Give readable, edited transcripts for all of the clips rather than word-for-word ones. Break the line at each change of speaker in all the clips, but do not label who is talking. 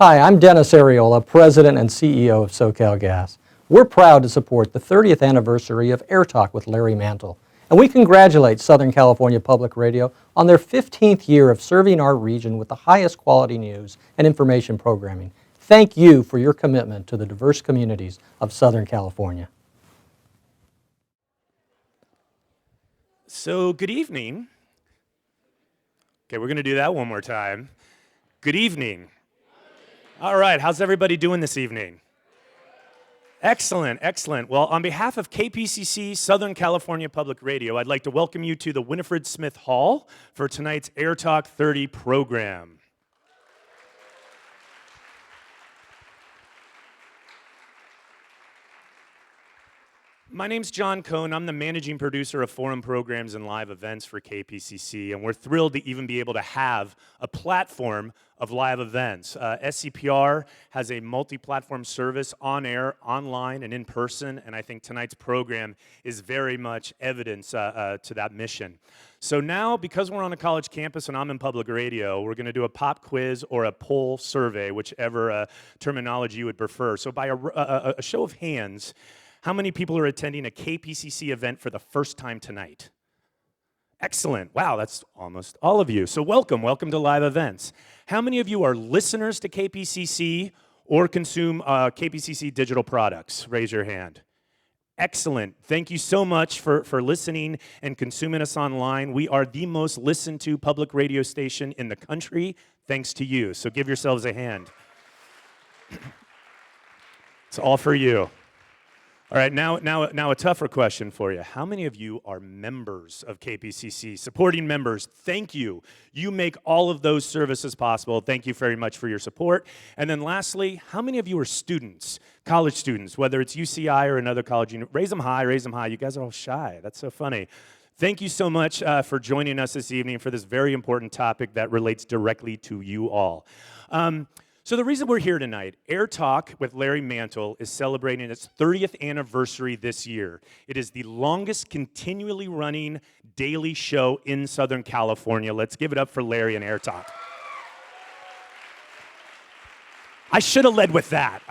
Hi, I'm Dennis Ariola, President and CEO of SoCalGas. We're proud to support the 30th anniversary of AirTalk with Larry Mantle, and we congratulate Southern California Public Radio on their 15th year of serving our region with the highest quality news and information programming. Thank you for your commitment to the diverse communities of Southern California.
So, good evening. Okay, we're going to do that one more time. Good evening. All right, how's everybody doing this evening? Excellent, excellent. Well, on behalf of KPCC, Southern California Public Radio, I'd like to welcome you to the Winifred Smith Hall for tonight's AirTalk 30 program. My name's John Cohn. I'm the managing producer of forum programs and live events for KPCC, and we're thrilled to even be able to have a platform of live events. SCPR has a multi-platform service on air, online, and in person, and I think tonight's program is very much evidence to that mission. So now, because we're on a college campus and I'm in public radio, we're going to do a pop quiz or a poll survey, whichever terminology you would prefer. So by a show of hands, how many people are attending a KPCC event for the first time tonight? Excellent. Wow, that's almost all of you. So welcome to live events. How many of you are listeners to KPCC or consume KPCC digital products? Raise your hand. Excellent. Thank you so much for listening and consuming us online. We are the most listened to public radio station in the country, thanks to you. So give yourselves a hand. It's all for you. All right, now a tougher question for you. How many of you are members of KPCC, supporting members? Thank you. You make all of those services possible. Thank you very much for your support. And then lastly, how many of you are students, college students, whether it's UCI or another college? Raise them high, raise them high. You guys are all shy. That's so funny. Thank you so much for joining us this evening for this very important topic that relates directly to you all. So the reason we're here tonight, AirTalk with Larry Mantle is celebrating its 30th anniversary this year. It is the longest continually running daily show in Southern California. Let's give it up for Larry and AirTalk. I should have led with that.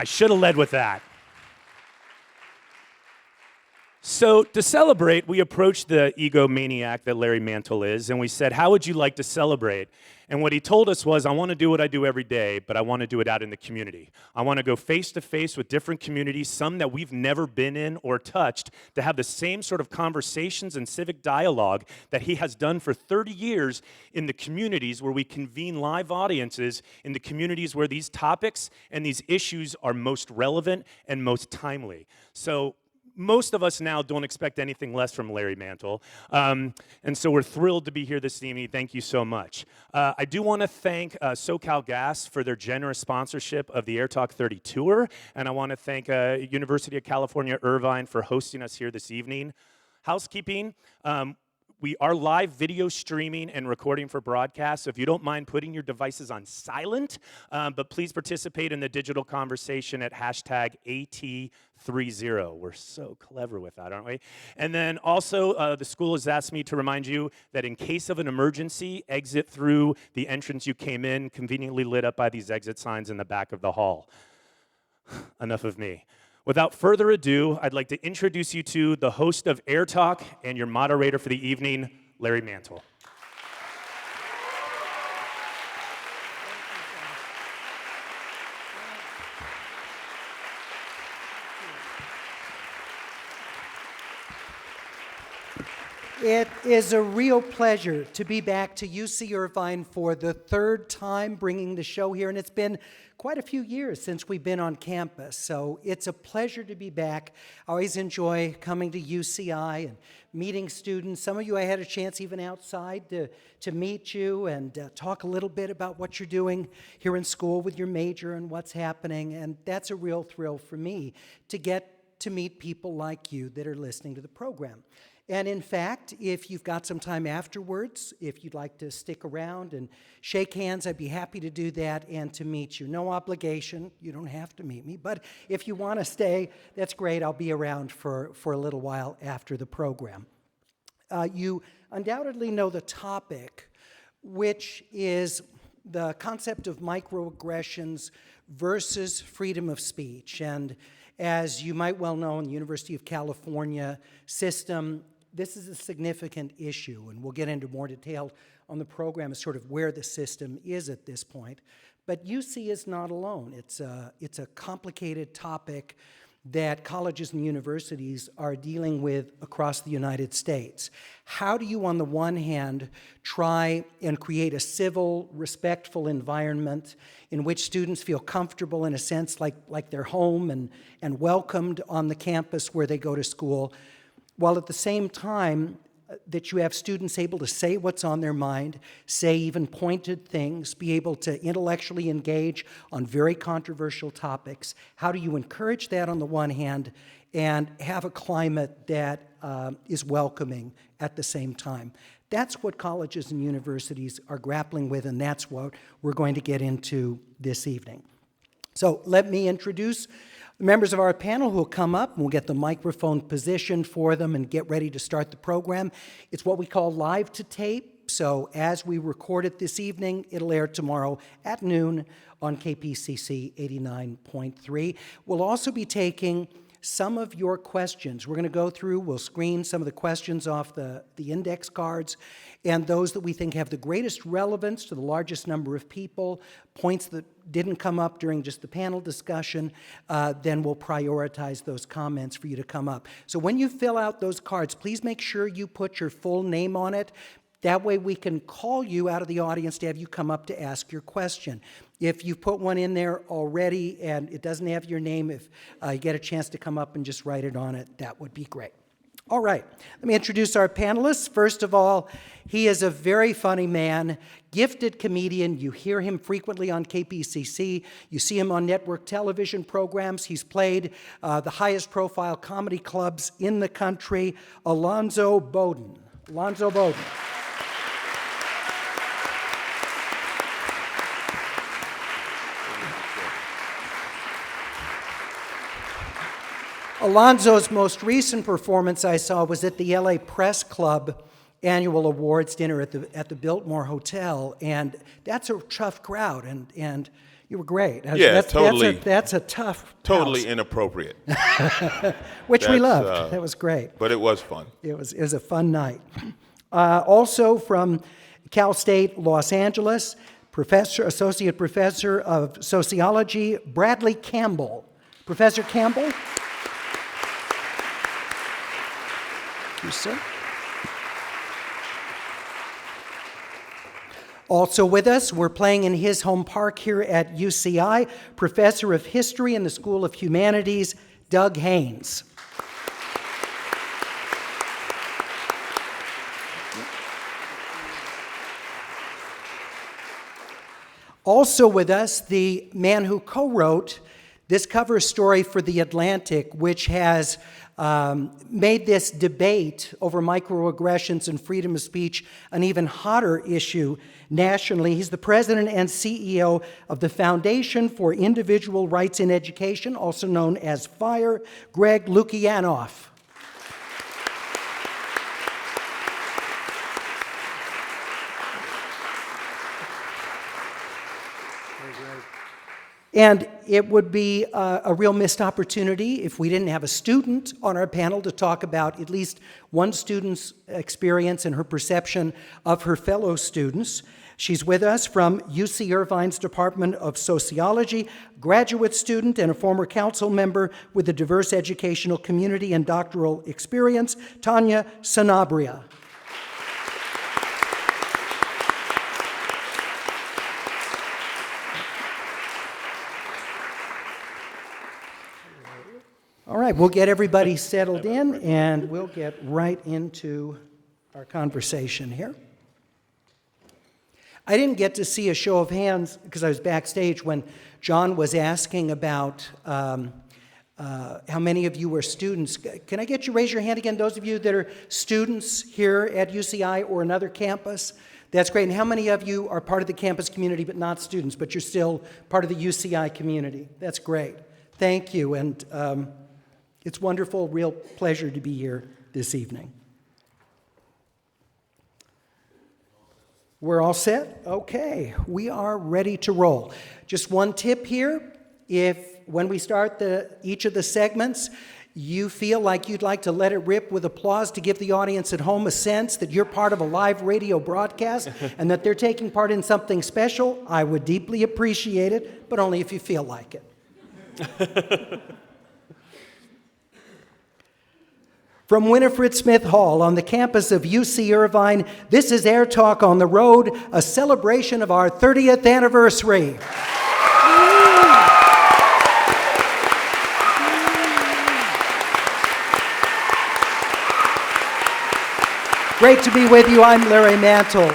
So to celebrate, we approached the egomaniac that Larry Mantle is, and we said, how would you like to celebrate? And what he told us was, I want to do what I do every day, but I want to do it out in the community. I want to go face-to-face with different communities, some that we've never been in or touched, to have the same sort of conversations and civic dialogue that he has done for 30 years in the communities where we convene live audiences, in the communities where these topics and these issues are most relevant and most timely. So most of us now don't expect anything less from Larry Mantle, and so we're thrilled to be here this evening. Thank you so much. I do want to thank SoCalGas for their generous sponsorship of the AirTalk 30 tour, and I want to thank University of California-Irvine for hosting us here this evening. Housekeeping. We are live video streaming and recording for broadcast, so if you don't mind putting your devices on silent, but please participate in the digital conversation at hashtag AT30. We're so clever with that, aren't we? And then also, the school has asked me to remind you that in case of an emergency, exit through the entrance you came in, conveniently lit up by these exit signs in the back of the hall. Enough of me. Without further ado, I'd like to introduce you to the host of AirTalk and your moderator for the evening, Larry Mantle.
It is a real pleasure to be back to UC Irvine for the third time bringing the show here, and it's been quite a few years since we've been on campus, so it's a pleasure to be back. I always enjoy coming to UCI and meeting students. Some of you I had a chance even outside to meet you and talk a little bit about what you're doing here in school with your major and what's happening, and that's a real thrill for me to get to meet people like you that are listening to the program. And in fact, if you've got some time afterwards, if you'd like to stick around and shake hands, I'd be happy to do that and to meet you. No obligation. You don't have to meet me. But if you want to stay, that's great. I'll be around for a little while after the program. You undoubtedly know the topic, which is the concept of microaggressions versus freedom of speech. And as you might well know, in the University of California system, this is a significant issue, and we'll get into more detail on the program as sort of where the system is at this point. But UC is not alone. It's a complicated topic that colleges and universities are dealing with across the United States. How do you, on the one hand, try and create a civil, respectful environment in which students feel comfortable, in a sense, like they're home and welcomed on the campus where they go to school, while at the same time that you have students able to say what's on their mind, say even pointed things, be able to intellectually engage on very controversial topics? How do you encourage that on the one hand and have a climate that is welcoming at the same time? That's what colleges and universities are grappling with, and that's what we're going to get into this evening. So let me introduce the members of our panel who will come up, and we'll get the microphone positioned for them and get ready to start the program. It's what we call live to tape, so as we record it this evening, it'll air tomorrow at noon on KPCC 89.3. We'll also be taking some of your questions. We're going to go through, we'll screen some of the questions off the index cards, and those that we think have the greatest relevance to the largest number of people, points that didn't come up during just the panel discussion, then we'll prioritize those comments for you to come up. So when you fill out those cards, please make sure you put your full name on it. That way we can call you out of the audience to have you come up to ask your question. If you've put one in there already and it doesn't have your name, if you get a chance to come up and just write it on it, that would be great. All right, let me introduce our panelists. First of all, he is a very funny man, gifted comedian. You hear him frequently on KPCC. You see him on network television programs. He's played the highest profile comedy clubs in the country. Alonzo Bowden. Alonzo Bowden. Alonzo's most recent performance I saw was at the LA Press Club annual awards dinner at the Biltmore Hotel, and that's a tough crowd, and you were great.
Yeah, totally.
That's a tough
Totally
house.
Inappropriate.
Which we loved. That was great.
But it was fun.
It was a fun night. Also from Cal State Los Angeles, Associate Professor of Sociology, Bradley Campbell. Professor Campbell. Thank you, sir. Also with us, we're playing in his home park here at UCI, Professor of History in the School of Humanities, Doug Haynes. Also with us, the man who co-wrote this cover story for The Atlantic, which has made this debate over microaggressions and freedom of speech an even hotter issue nationally. He's the president and CEO of the Foundation for Individual Rights in Education, also known as FIRE, Greg Lukianoff. And it would be a real missed opportunity if we didn't have a student on our panel to talk about at least one student's experience and her perception of her fellow students. She's with us from UC Irvine's Department of Sociology, graduate student and a former council member with a diverse educational community and doctoral experience, Tanya Sanabria. All right, we'll get everybody settled in, and we'll get right into our conversation here. I didn't get to see a show of hands because I was backstage when John was asking about how many of you were students. Can I get you to raise your hand again, those of you that are students here at UCI or another campus? That's great. And how many of you are part of the campus community but not students, but you're still part of the UCI community? That's great. Thank you. And it's wonderful, real pleasure to be here this evening. We're all set? Okay, we are ready to roll. Just one tip here. If when we start each of the segments, you feel like you'd like to let it rip with applause to give the audience at home a sense that you're part of a live radio broadcast and that they're taking part in something special, I would deeply appreciate it, but only if you feel like it. From Winifred Smith Hall on the campus of UC Irvine, this is AirTalk on the Road, a celebration of our 30th anniversary. Great to be with you. I'm Larry Mantle.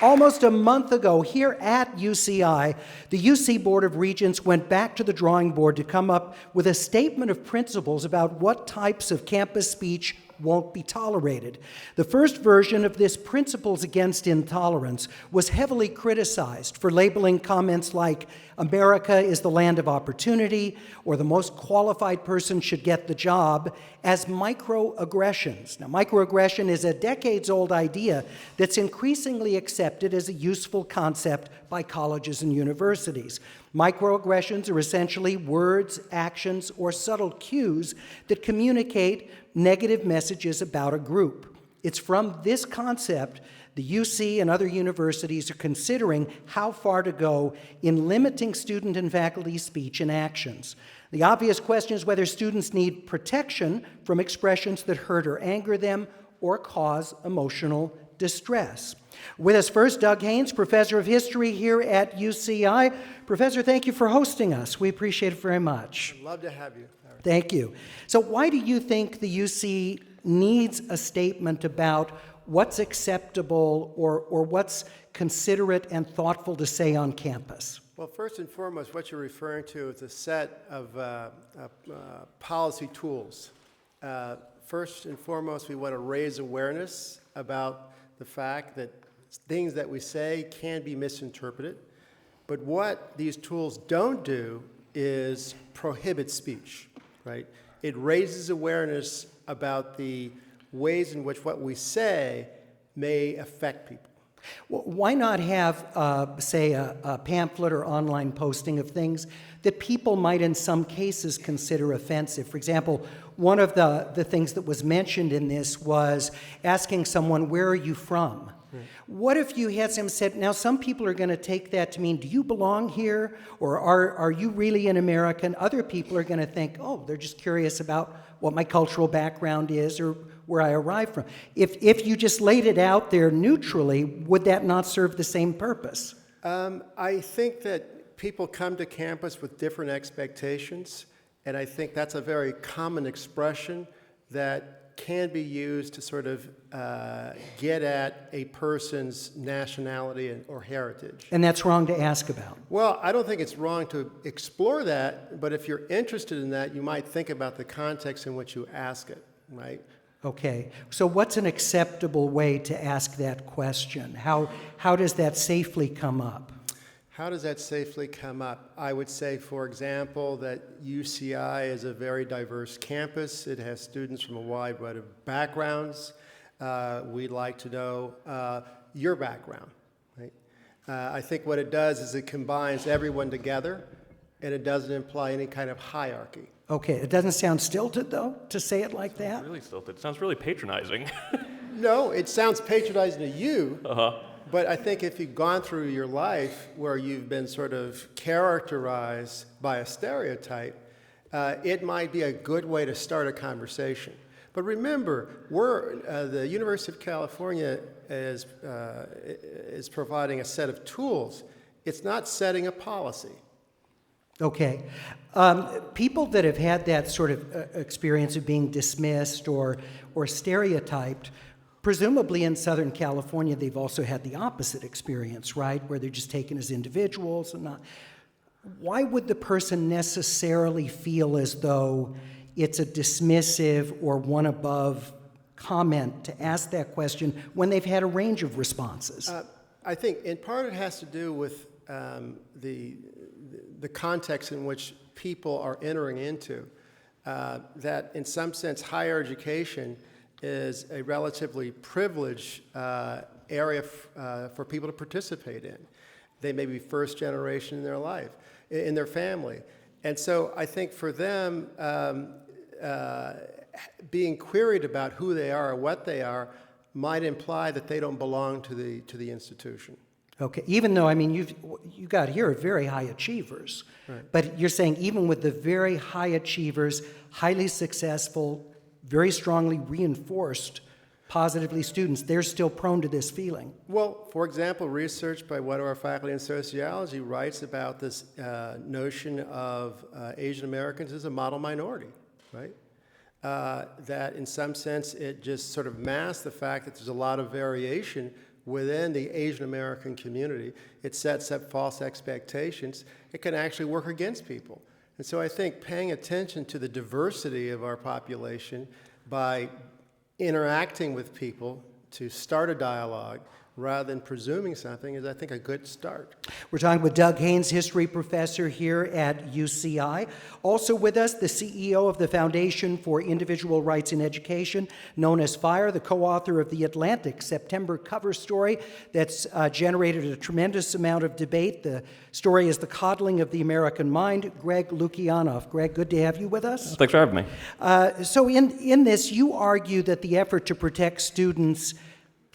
Almost a month ago, here at UCI, the UC Board of Regents went back to the drawing board to come up with a statement of principles about what types of campus speech won't be tolerated. The first version of this Principles Against Intolerance was heavily criticized for labeling comments like, America is the land of opportunity, or the most qualified person should get the job, as microaggressions. Now, microaggression is a decades-old idea that's increasingly accepted as a useful concept by colleges and universities. Microaggressions are essentially words, actions, or subtle cues that communicate negative messages about a group. It's from this concept the UC and other universities are considering how far to go in limiting student and faculty speech and actions. The obvious question is whether students need protection from expressions that hurt or anger them or cause emotional distress. With us first, Doug Haynes, professor of history here at UCI. Professor, thank you for hosting us. We appreciate it very much.
I'd love to have you.
Thank you. So why do you think the UC needs a statement about what's acceptable or what's considerate and thoughtful to say on campus?
Well, first and foremost, what you're referring to is a set of policy tools. First and foremost, we want to raise awareness about the fact that things that we say can be misinterpreted. But what these tools don't do is prohibit speech, right? It raises awareness about the ways in which what we say may affect people.
Well, why not have, say, a pamphlet or online posting of things that people might in some cases consider offensive? For example, one of the things that was mentioned in this was asking someone, where are you from? What if you had some said, now some people are going to take that to mean, do you belong here? Or are you really an American? Other people are going to think, oh, they're just curious about what my cultural background is or where I arrived from. If you just laid it out there neutrally, would that not serve the same purpose?
I think that people come to campus with different expectations, and I think that's a very common expression that can be used to sort of get at a person's nationality or heritage.
And that's wrong to ask about.
Well, I don't think it's wrong to explore that, but if you're interested in that, you might think about the context in which you ask it, right?
Okay, so what's an acceptable way to ask that question? How does that safely come up?
How does that safely come up? I would say, for example, that UCI is a very diverse campus. It has students from a wide variety of backgrounds. We'd like to know your background, right? I think what it does is it combines everyone together, and it doesn't imply any kind of hierarchy.
Okay, it doesn't sound stilted, though, to say it like that?
Really stilted. It sounds really patronizing.
No, it sounds patronizing to you, but I think if you've gone through your life where you've been sort of characterized by a stereotype, it might be a good way to start a conversation. But remember, the University of California is providing a set of tools. It's not setting a policy.
Okay. People that have had that sort of experience of being dismissed or stereotyped, presumably in Southern California, they've also had the opposite experience, right? Where they're just taken as individuals and not. Why would the person necessarily feel as though it's a dismissive or one above comment to ask that question when they've had a range of responses?
I think in part it has to do with the context in which people are entering into, that in some sense higher education is a relatively privileged area for people to participate in. They may be first generation in their life, in their family. And so I think for them, being queried about who they are or what they are might imply that they don't belong to the institution.
Okay, even though, I mean, you got here very high achievers, right. But you're saying even with the very high achievers, highly successful, very strongly reinforced positively students, they're still prone to this feeling.
Well, for example, research by one of our faculty in sociology writes about this notion of Asian Americans as a model minority, right? That in some sense it just sort of masks the fact that there's a lot of variation within the Asian American community. It sets up false expectations. It can actually work against people. And so I think paying attention to the diversity of our population by interacting with people to start a dialogue rather than presuming something is, I think, a good start.
We're talking with Doug Haynes, history professor here at UCI. Also with us, the CEO of the Foundation for Individual Rights in Education, known as FIRE, the co-author of the Atlantic September cover story that's generated a tremendous amount of debate. The story is The Coddling of the American Mind. Greg Lukianoff. Greg, good to have you with us.
Thanks for having me.
So in this, you argue that the effort to protect students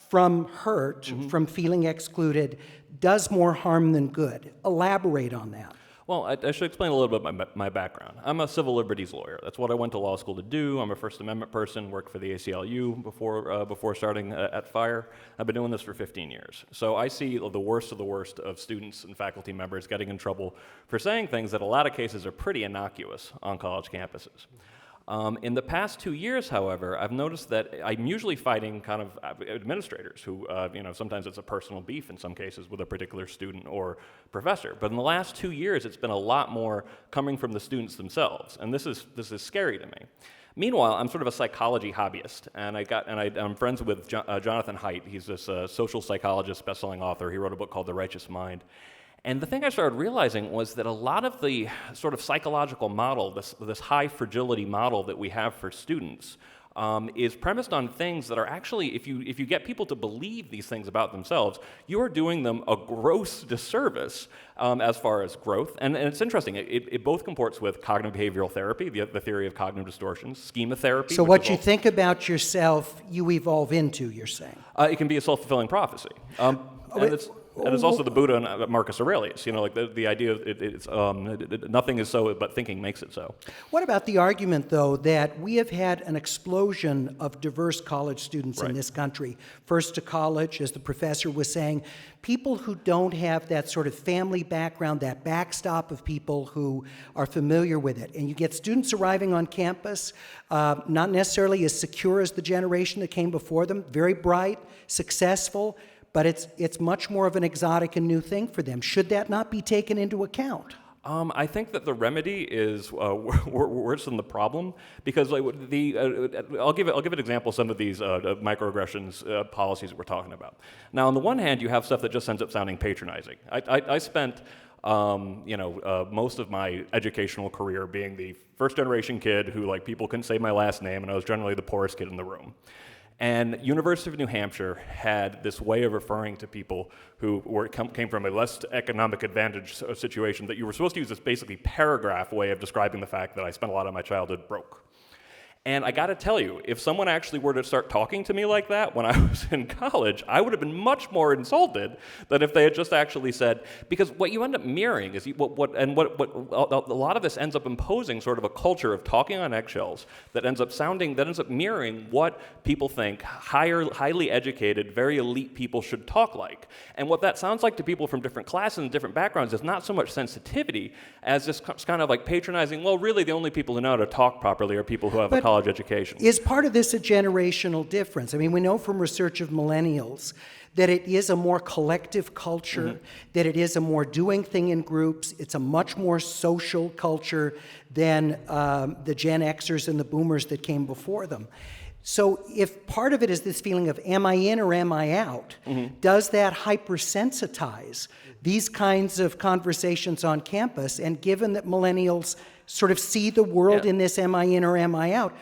from hurt, from feeling excluded, does more harm than good. Elaborate on that.
Well, I should explain a little bit my background. I'm a civil liberties lawyer. That's what I went to law school to do. I'm a First Amendment person, worked for the ACLU before starting at FIRE. I've been doing this for 15 years. So I see the worst of students and faculty members getting in trouble for saying things that in a lot of cases are pretty innocuous on college campuses. In the past 2 years, however, I've noticed that I'm usually fighting kind of administrators who, sometimes it's a personal beef in some cases with a particular student or professor. But in the last 2 years, it's been a lot more coming from the students themselves, and this is scary to me. Meanwhile, I'm sort of a psychology hobbyist, and I'm friends with Jonathan Haidt. He's this social psychologist, best-selling author. He wrote a book called The Righteous Mind. And the thing I started realizing was that a lot of the sort of psychological model, this high fragility model that we have for students, is premised on things that are actually, if you get people to believe these things about themselves, you are doing them a gross disservice as far as growth. And it's interesting, it both comports with cognitive behavioral therapy, the theory of cognitive distortions, schema therapy.
So what you think about yourself, you evolve into, you're saying?
It can be a self-fulfilling prophecy. And it's also the Buddha and Marcus Aurelius, like the idea of nothing is so, but thinking makes it so.
What about the argument, though, that we have had an explosion of diverse college students in this country? First to college, as the professor was saying, people who don't have that sort of family background, that backstop of people who are familiar with it. And you get students arriving on campus, not necessarily as secure as the generation that came before them, very bright, successful, but it's much more of an exotic and new thing for them. Should that not be taken into account?
I think that the remedy is worse than the problem, because I'll give an example of some of these microaggressions policies that we're talking about. Now, on the one hand, you have stuff that just ends up sounding patronizing. I spent most of my educational career being the first generation kid who people couldn't say my last name, and I was generally the poorest kid in the room. And University of New Hampshire had this way of referring to people who came from a less economic advantage situation that you were supposed to use this basically paragraph way of describing the fact that I spent a lot of my childhood broke. And I gotta tell you, if someone actually were to start talking to me like that when I was in college, I would have been much more insulted than if they had just actually said, because what you end up mirroring is what a lot of this ends up imposing sort of a culture of talking on eggshells that ends up mirroring what people think highly educated, very elite people should talk like. And what that sounds like to people from different classes and different backgrounds is not so much sensitivity as this kind of patronizing, well, really the only people who know how to talk properly are people who have a college education.
Is part of this a generational difference? I mean, we know from research of millennials that it is a more collective culture, that it is a more doing thing in groups, it's a much more social culture than the Gen Xers and the boomers that came before them. So if part of it is this feeling of am I in or am I out, does that hypersensitize these kinds of conversations on campus? And given that millennials sort of see the world in this am I in or am I out,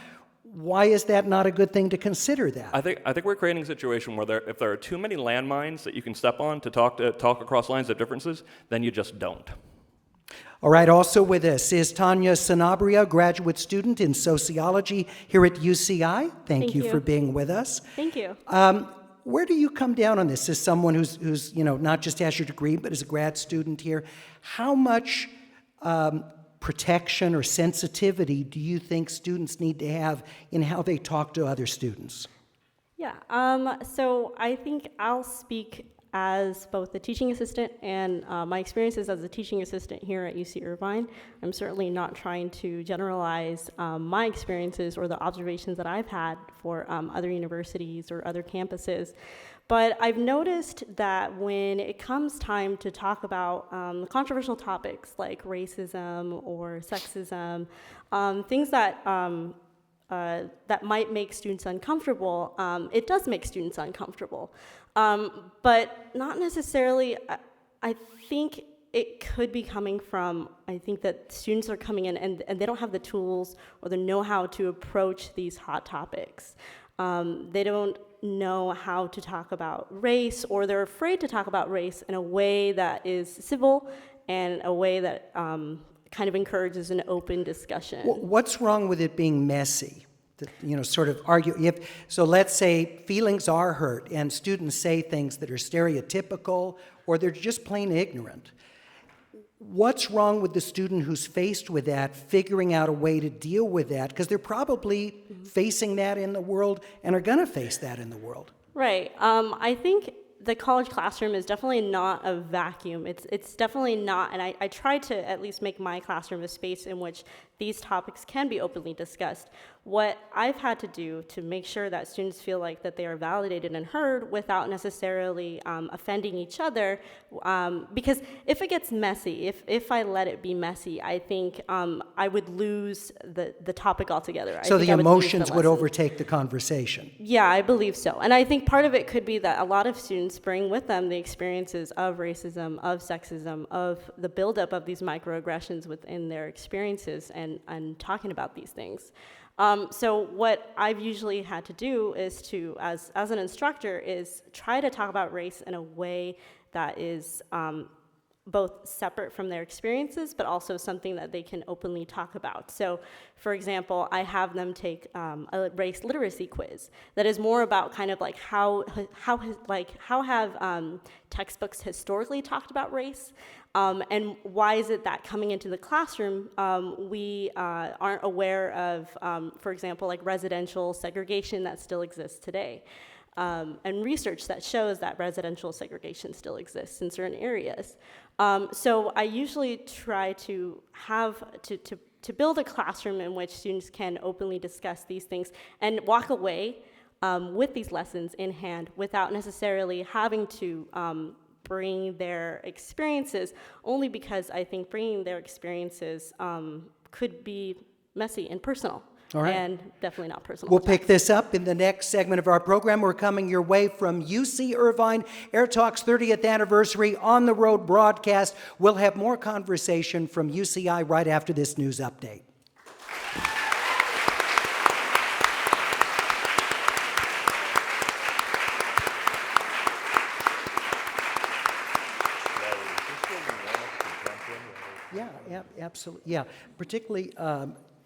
Why is that not a good thing to consider that?
I think we're creating a situation where if there are too many landmines that you can step on to talk across lines of differences, then you just don't.
All right, also with us is Tanya Sanabria, graduate student in sociology here at UCI. Thank you for being with us.
Thank you.
Where do you come down on this as someone who's not just has your degree, but is a grad student here? How much protection or sensitivity do you think students need to have in how they talk to other students?
Yeah, so I think I'll speak as both a teaching assistant and my experiences as a teaching assistant here at UC Irvine. I'm certainly not trying to generalize my experiences or the observations that I've had for other universities or other campuses. But I've noticed that when it comes time to talk about controversial topics like racism or sexism, things that that might make students uncomfortable, it does make students uncomfortable. But not necessarily, I think it could be coming from, I think that students are coming in and they don't have the tools or the know-how to approach these hot topics. They don't know how to talk about race, or they're afraid to talk about race in a way that is civil and a way that kind of encourages an open discussion.
What's wrong with it being messy? Sort of argue. So let's say feelings are hurt and students say things that are stereotypical or they're just plain ignorant. What's wrong with the student who's faced with that, figuring out a way to deal with that? Because they're probably facing that in the world and are going to face that in the world.
Right. I think the college classroom is definitely not a vacuum. It's definitely not, and I try to at least make my classroom a space in which these topics can be openly discussed. What I've had to do to make sure that students feel like that they are validated and heard without necessarily offending each other, because if it gets messy, if I let it be messy, I think I would lose the topic altogether.
So the emotions would overtake the conversation.
Yeah, I believe so. And I think part of it could be that a lot of students bring with them the experiences of racism, of sexism, of the buildup of these microaggressions within their experiences and talking about these things. So what I've usually had to do is to, as an instructor, is try to talk about race in a way that is both separate from their experiences, but also something that they can openly talk about. So, for example, I have them take a race literacy quiz that is more about kind of like how have textbooks historically talked about race, and why is it that coming into the classroom we aren't aware of, for example, like residential segregation that still exists today. And research that shows that residential segregation still exists in certain areas. So I usually try to have to build a classroom in which students can openly discuss these things and walk away with these lessons in hand without necessarily having to bring their experiences, only because I think bringing their experiences could be messy and personal.
All right.
And definitely not personal.
We'll pick this up in the next segment of our program. We're coming your way from UC Irvine, AirTalk's 30th anniversary on the road broadcast. We'll have more conversation from UCI right after this news update. Yeah, absolutely. Yeah, particularly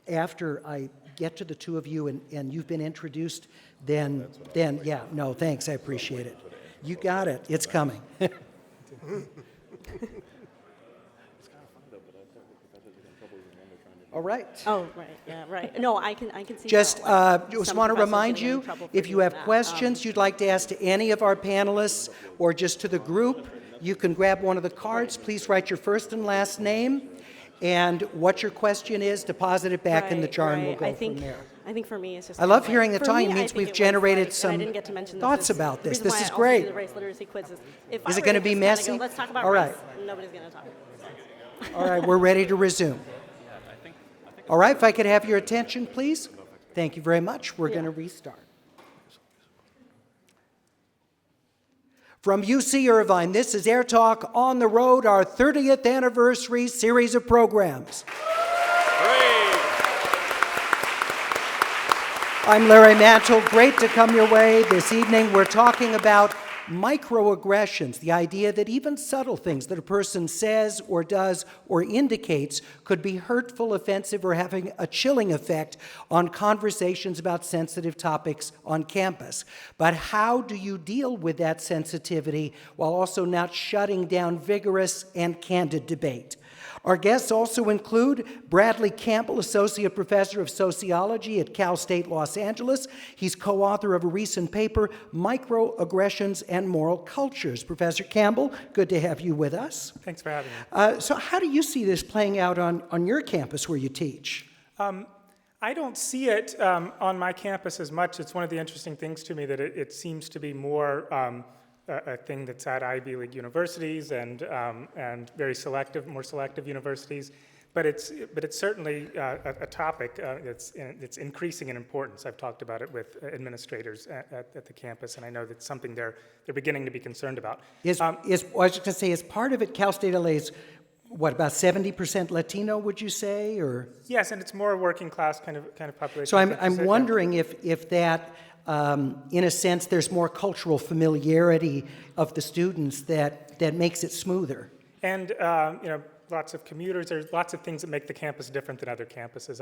after I get to the two of you and you've been introduced, then yeah, no, thanks, I appreciate it. You got it, it's coming. All right.
Oh, right, yeah, right. No, I can see.
Just
how,
just
some
want to
professors
remind
get in
you,
trouble for
if you
doing
have
that.
questions you'd like to ask to any of our panelists or just to the group, you can grab one of the cards. Please write your first and last name and what your question is, deposit it back in the jar, and we'll go from there.
I think for me, it's just.
I love
kind of
hearing
like-
the
for me,
time. It
I
means
think
we've
it was
generated
like,
some
and I didn't get to mention this,
thoughts
is
about
the
this.
reason
This
why
is
I also
great.
do the race literacy quizzes. If
Is
I
it
were
gonna
to
be
just kinda
messy?
go, let's talk about
All
race.
right.
Nobody's going to talk.
All right, we're ready to resume. All right, if I could have your attention, please. Thank you very much. We're going to restart. From UC Irvine, this is AirTalk on the Road, our 30th anniversary series of programs. I'm Larry Mantle. Great to come your way this evening. We're talking about microaggressions, the idea that even subtle things that a person says or does or indicates could be hurtful, offensive, or having a chilling effect on conversations about sensitive topics on campus. But how do you deal with that sensitivity while also not shutting down vigorous and candid debate? Our guests also include Bradley Campbell, Associate Professor of Sociology at Cal State Los Angeles. He's co-author of a recent paper, Microaggressions and Moral Cultures. Professor Campbell, good to have you with us.
Thanks for having me.
So how do you see this playing out on your campus where you teach?
I don't see it on my campus as much. It's one of the interesting things to me that it seems to be more a thing that's at Ivy League universities and very selective, more selective universities. But it's certainly a topic that's increasing in importance. I've talked about it with administrators at the campus, and I know that's something they're beginning to be concerned about.
I was just going to say, is part of it Cal State LA is what, about 70% Latino, would you say, or?
Yes, and it's more working class kind of population.
So I'm wondering if that, in a sense, there's more cultural familiarity of the students that makes it smoother.
And lots of commuters. There's lots of things that make the campus different than other campuses.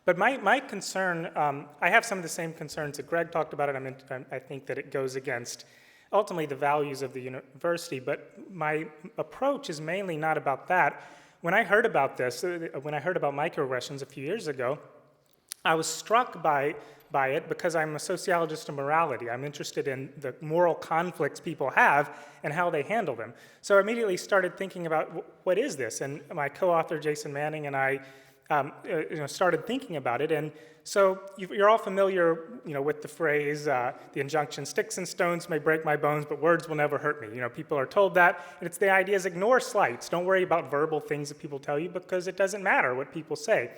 But my concern, I have some of the same concerns that Greg talked about, and I think that it goes against ultimately the values of the university. But my approach is mainly not about that. When I heard about this, when I heard about microaggressions a few years ago, I was struck by it because I'm a sociologist of morality. I'm interested in the moral conflicts people have and how they handle them. So I immediately started thinking about what is this? And my co-author, Jason Manning, and I started thinking about it. And so you're all familiar with the phrase, the injunction, sticks and stones may break my bones, but words will never hurt me. People are told that. And it's the idea is ignore slights. Don't worry about verbal things that people tell you because it doesn't matter what people say.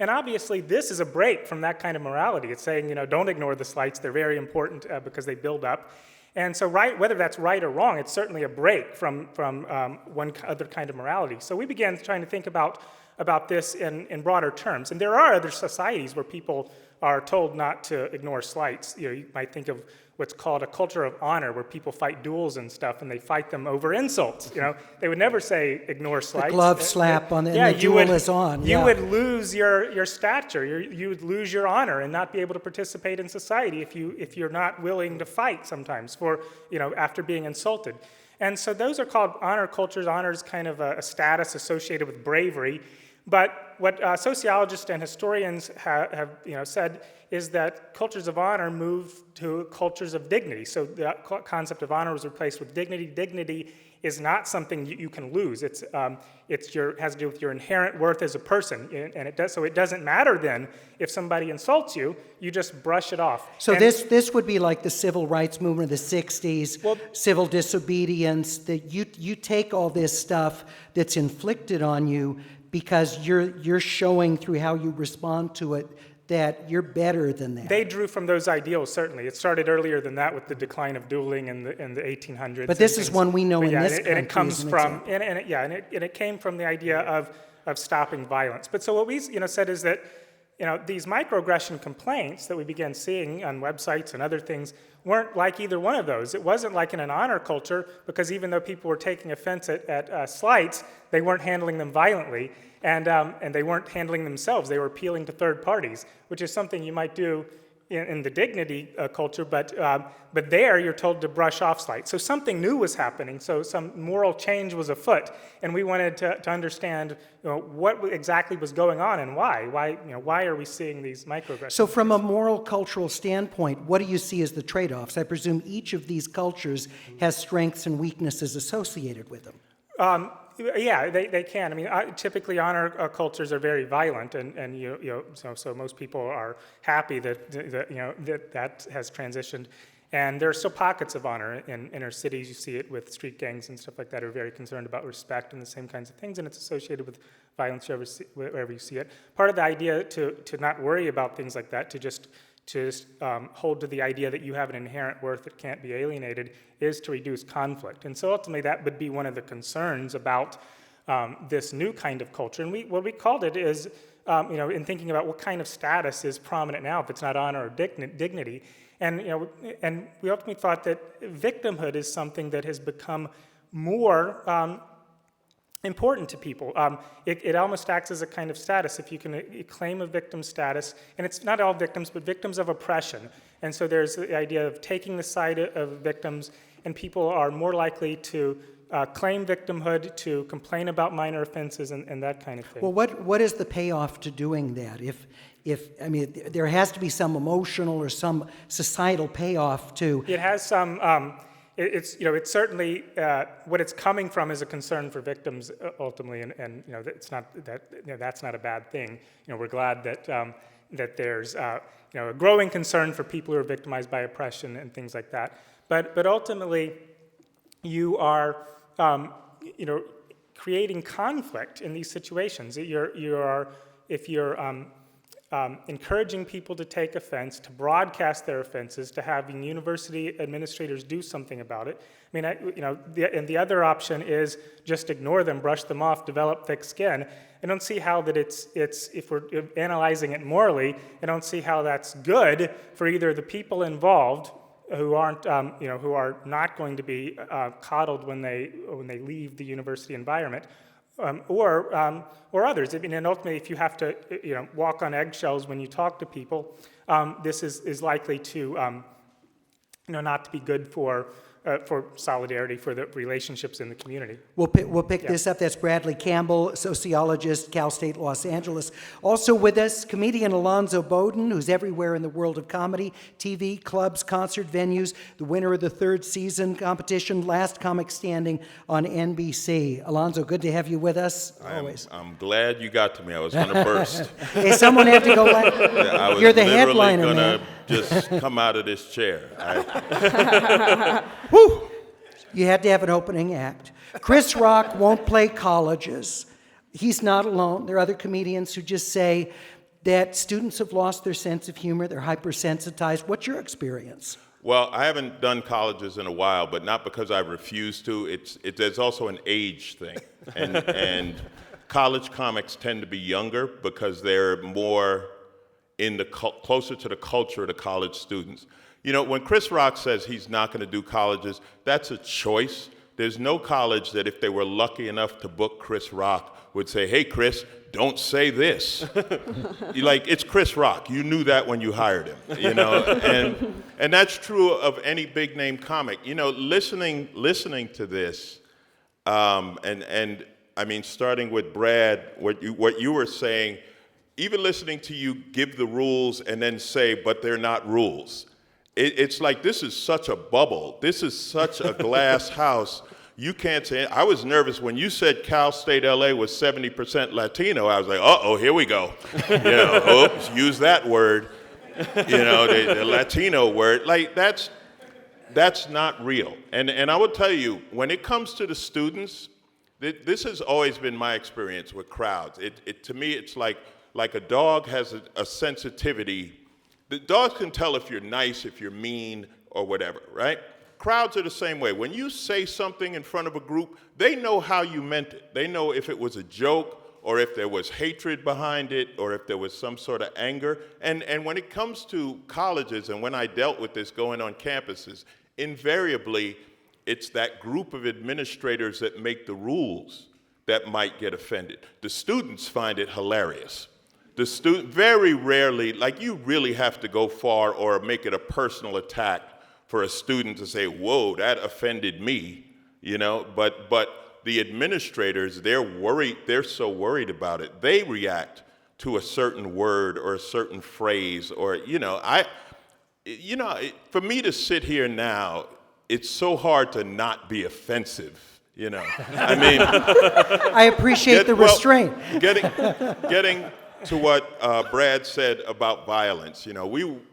And obviously, this is a break from that kind of morality. It's saying, don't ignore the slights. They're very important because they build up. And so whether that's right or wrong, it's certainly a break from one other kind of morality. So we began trying to think about this in broader terms. And there are other societies where people are told not to ignore slights. You might think of what's called a culture of honor, where people fight duels and stuff, and they fight them over insults. They would never say ignore slights.
The glove slap and the duel is on.
You would lose your stature. You would lose your honor and not be able to participate in society if you're not willing to fight sometimes for after being insulted. And so those are called honor cultures. Honor is kind of a status associated with bravery. But what sociologists and historians have said is that cultures of honor move to cultures of dignity. So the concept of honor was replaced with dignity. Dignity is not something you can lose. It has to do with your inherent worth as a person, and it doesn't matter then if somebody insults you. You just brush it off.
So this would be like the civil rights movement of the '60s, civil disobedience. That you take all this stuff that's inflicted on you because you're showing through how you respond to it that you're better than that.
They drew from those ideals, certainly. It started earlier than that with the decline of dueling in the 1800s.
But this is one we know in this country.
And it comes from, and it came from the idea of stopping violence. But so what we said is that these microaggression complaints that we began seeing on websites and other things weren't like either one of those. It wasn't like in an honor culture, because even though people were taking offense at slights, they weren't handling them violently, and they weren't handling themselves. They were appealing to third parties, which is something you might do in the dignity culture, but there you're told to brush off slights. So something new was happening, so some moral change was afoot, and we wanted to understand what exactly was going on and why. Why are we seeing these microaggressions? So
from a moral cultural standpoint, what do you see as the trade-offs? I presume each of these cultures has strengths and weaknesses associated with them.
Yeah, they can. I mean, typically honor cultures are very violent, and so most people are happy that has transitioned. And there are still pockets of honor in inner cities. You see it with street gangs and stuff like that, who are very concerned about respect and the same kinds of things, and it's associated with violence wherever you see it. Part of the idea to not worry about things like that, to just hold to the idea that you have an inherent worth that can't be alienated, is to reduce conflict. And so ultimately that would be one of the concerns about this new kind of culture. And what we called it is, in thinking about what kind of status is prominent now, if it's not honor or dignity. And, and we ultimately thought that victimhood is something that has become more important to people. It almost acts as a kind of status. If you can claim a victim status, and it's not all victims, but victims of oppression. And so there's the idea of taking the side of victims, and people are more likely to claim victimhood, to complain about minor offenses, and that kind of thing.
Well, what is the payoff to doing that? I mean, there has to be some emotional or some societal payoff to.
It has some. It's certainly what it's coming from is a concern for victims ultimately, and it's not that that's not a bad thing. We're glad that that there's a growing concern for people who are victimized by oppression and things like that. But ultimately, you are creating conflict in these situations. If you're encouraging people to take offense, to broadcast their offenses, to having university administrators do something about it. I mean, and the other option is just ignore them, brush them off, develop thick skin. I don't see how that it's if we're analyzing it morally, I don't see how that's good for either the people involved who aren't, who are not going to be coddled when they leave the university environment, or others. I mean, and ultimately, if you have to, walk on eggshells when you talk to people, this is likely to, not to be good for solidarity, for the relationships in the community.
We'll pick this up. That's Bradley Campbell, sociologist, Cal State Los Angeles. Also with us, comedian Alonzo Bowden, who's everywhere in the world of comedy, TV, clubs, concert venues, the winner of the third season competition, Last Comic Standing on NBC. Alonzo, good to have you with us, always.
I'm glad you got to me. I was going to burst.
Hey, someone had to go like,
I was
you're the
literally
headliner,
gonna
man.
just come out of this chair.
Whew. You had to have an opening act. Chris Rock won't play colleges. He's not alone. There are other comedians who just say that students have lost their sense of humor, they're hypersensitized. What's your experience?
Well, I haven't done colleges in a while, but not because I refuse to. There's also an age thing. And college comics tend to be younger because they're more closer to the culture of the college students. When Chris Rock says he's not going to do colleges, that's a choice. There's no college that if they were lucky enough to book Chris Rock would say, hey, Chris, don't say this. It's Chris Rock. You knew that when you hired him, and that's true of any big name comic. Listening to this, and I mean, starting with Brad, what you were saying, even listening to you give the rules and then say, but they're not rules. It's like, this is such a bubble. This is such a glass house. You can't say, I was nervous when you said Cal State LA was 70% Latino. I was like, uh-oh, here we go. Oops, use that word. The Latino word. Like, that's not real. And I will tell you, when it comes to the students, this has always been my experience with crowds. To me, it's like a dog has a sensitivity. The dogs can tell if you're nice, if you're mean, or whatever, right? Crowds are the same way. When you say something in front of a group, they know how you meant it. They know if it was a joke, or if there was hatred behind it, or if there was some sort of anger. And when it comes to colleges, and when I dealt with this going on campuses, invariably, it's that group of administrators that make the rules that might get offended. The students find it hilarious. The student, very rarely, you really have to go far or make it a personal attack for a student to say, whoa, that offended me, but the administrators, they're worried, they're so worried about it. They react to a certain word or a certain phrase or, for me to sit here now, it's so hard to not be offensive, I mean.
I appreciate the restraint.
Getting to what Brad said about violence.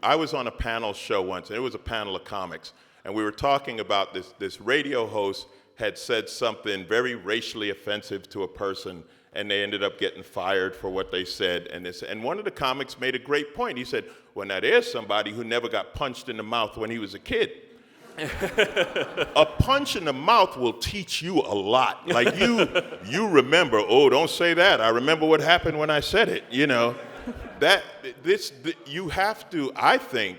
I was on a panel show once, and it was a panel of comics, and we were talking about this radio host had said something very racially offensive to a person, and they ended up getting fired for what they said. And one of the comics made a great point. He said, well, now there's somebody who never got punched in the mouth when he was a kid. a punch in the mouth will teach you a lot. Like you remember, oh, don't say that. I remember what happened when I said it, you know. You have to, I think,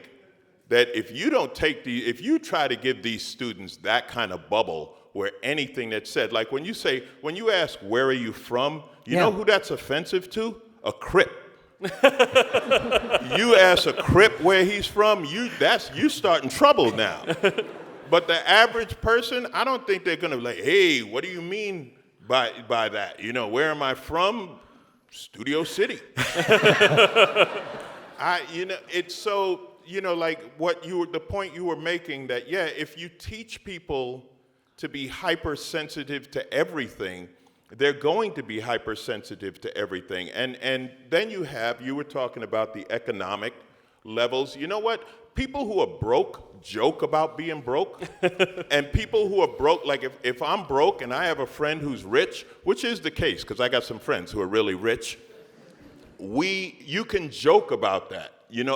that if you try to give these students that kind of bubble where anything that's said, like when you ask, where are you from, you know who that's offensive to? A Crip. You ask a Crip where he's from, you starting trouble now. But the average person, I don't think they're gonna be like, hey, what do you mean by that? You know, where am I from? Studio City. It's so, like the point you were making that, if you teach people to be hypersensitive to everything, they're going to be hypersensitive to everything. And then you were talking about the economic levels. You know what? People who are broke joke about being broke. And people who are broke, like if I'm broke and I have a friend who's rich, which is the case, because I got some friends who are really rich, you can joke about that.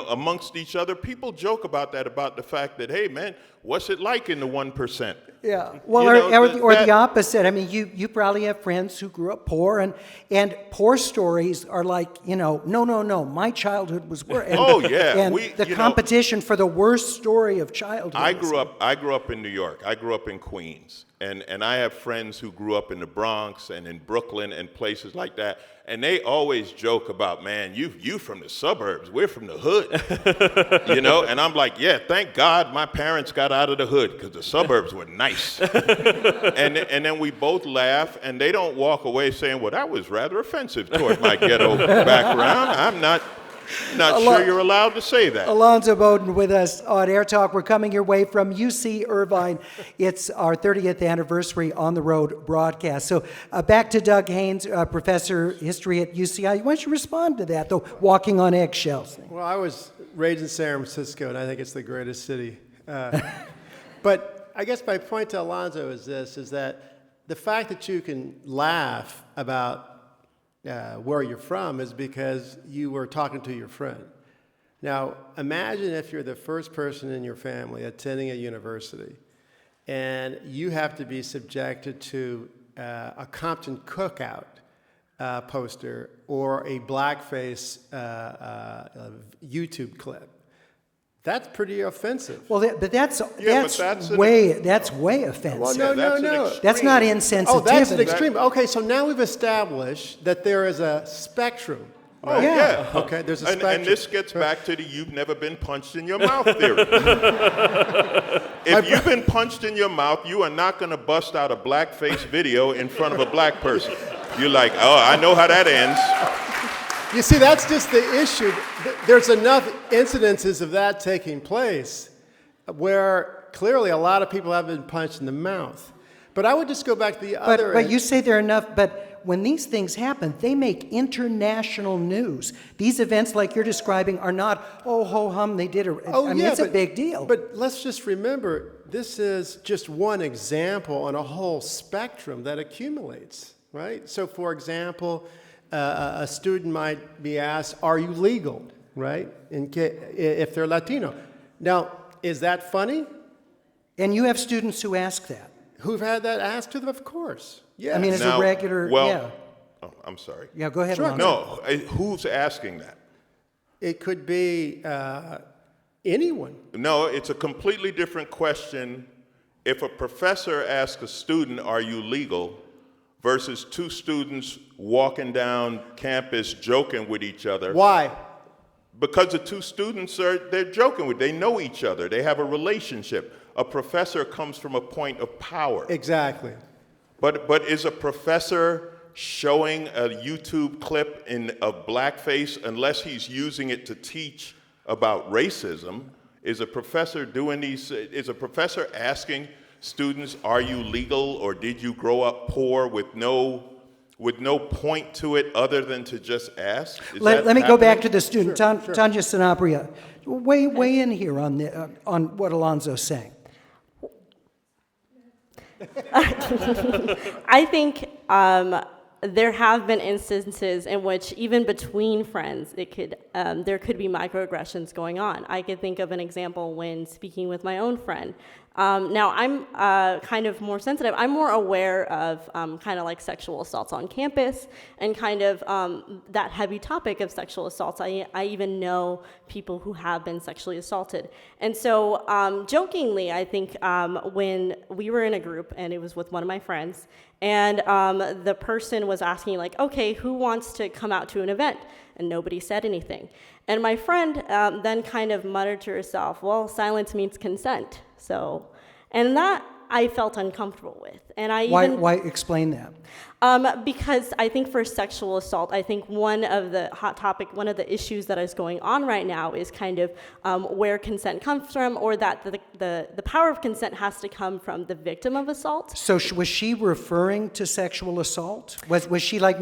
Amongst each other, people joke about that, about the fact that, hey, man, what's it like in the 1%?
Yeah, well, or the opposite. I mean, you probably have friends who grew up poor, and poor stories are like, no, my childhood was worse. And the competition for the worst story of childhood.
I grew up in New York. I grew up in Queens, and I have friends who grew up in the Bronx and in Brooklyn and places like that. And they always joke about, man, you from the suburbs, we're from the hood, And I'm like, yeah, thank God my parents got out of the hood because the suburbs were nice. and then we both laugh, and they don't walk away saying, well, that was rather offensive toward my ghetto background. I'm not sure you're allowed to say that.
Alonzo Bowden with us on AirTalk. We're coming your way from UC Irvine. It's our 30th anniversary on the road broadcast. So back to Doug Haynes, professor history at UCI. Why don't you respond to that, the walking on eggshells thing?
Well, I was raised in San Francisco, and I think it's the greatest city. But I guess my point to Alonzo is that the fact that you can laugh about where you're from is because you were talking to your friend. Now, imagine if you're the first person in your family attending a university, and you have to be subjected to a Compton cookout poster or a blackface YouTube clip. That's pretty offensive.
Well, but that's way offensive.
Well, no.
That's not insensitivity.
Oh, that's an extreme. Okay, so now we've established that there is a spectrum.
Right? Oh, yeah.
Okay, there's a spectrum.
And this gets back to the you've never been punched in your mouth theory. If you've been punched in your mouth, you are not going to bust out a blackface video in front of a black person. You're like, oh, I know how that ends.
You see, that's just the issue. There's enough incidences of that taking place where clearly a lot of people have been punched in the mouth. But I would just go back to the other end.
But you say there are enough, but when these things happen, they make international news. These events like you're describing are not, oh, ho-hum, they did it's a big deal.
But let's just remember, this is just one example on a whole spectrum that accumulates, right? So, for example, a student might be asked, are you legal, right, if they're Latino. Now, is that funny?
And you have students who ask that.
Who've had that asked to them, of course. Yeah.
I mean, as a regular,
Oh, I'm sorry.
Yeah, go ahead.
Sure.
No, who's asking that?
It could be anyone.
No, it's a completely different question. If a professor asks a student, are you legal, versus two students walking down campus joking with each other.
Why?
Because the two students they're joking with, they know each other, they have a relationship. A professor comes from a point of power.
Exactly.
But is a professor showing a YouTube clip of blackface, unless he's using it to teach about racism, is a professor asking students, are you legal, or did you grow up poor, with no point to it other than to just ask?
Let me go back to the student. Sure, Tanya Sanabria, weigh in here on what Alonzo's saying.
I think there have been instances in which even between friends, there could be microaggressions going on. I could think of an example when speaking with my own friend Now, I'm kind of more sensitive. I'm more aware of kind of like sexual assaults on campus and kind of that heavy topic of sexual assaults. I even know people who have been sexually assaulted. And so jokingly, I think when we were in a group, and it was with one of my friends, and the person was asking like, okay, who wants to come out to an event? And nobody said anything. And my friend then kind of muttered to herself, well, silence means consent. So, and that I felt uncomfortable with. And I even...
Why explain that?
Because I think for sexual assault, I think one of the issues that is going on right now is kind of where consent comes from, or that the power of consent has to come from the victim of assault.
So was she referring to sexual assault? Was she like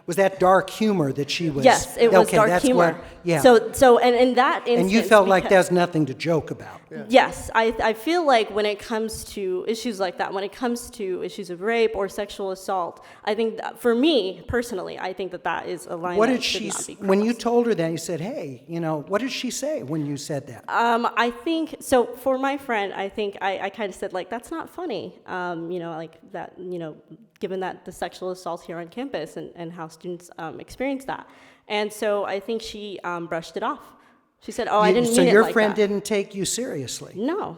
was that dark humor that she was?
Yes, it was
okay,
dark
that's
humor.
Where, yeah.
So and in that instance...
And you felt like there's nothing to joke about.
Yes, I feel like when it comes to issues like that, when it comes to issues of rape or sexual assault, I think that for me, personally, I think that is a line that should not be crossed.
When you told her that, you said, hey, what did she say when you said that?
I think, so for my friend, I think I kind of said, like, that's not funny, like that, given that the sexual assault here on campus and how students experience that. And so I think she brushed it off. She said, I didn't mean it like that.
So your friend didn't take you seriously?
No,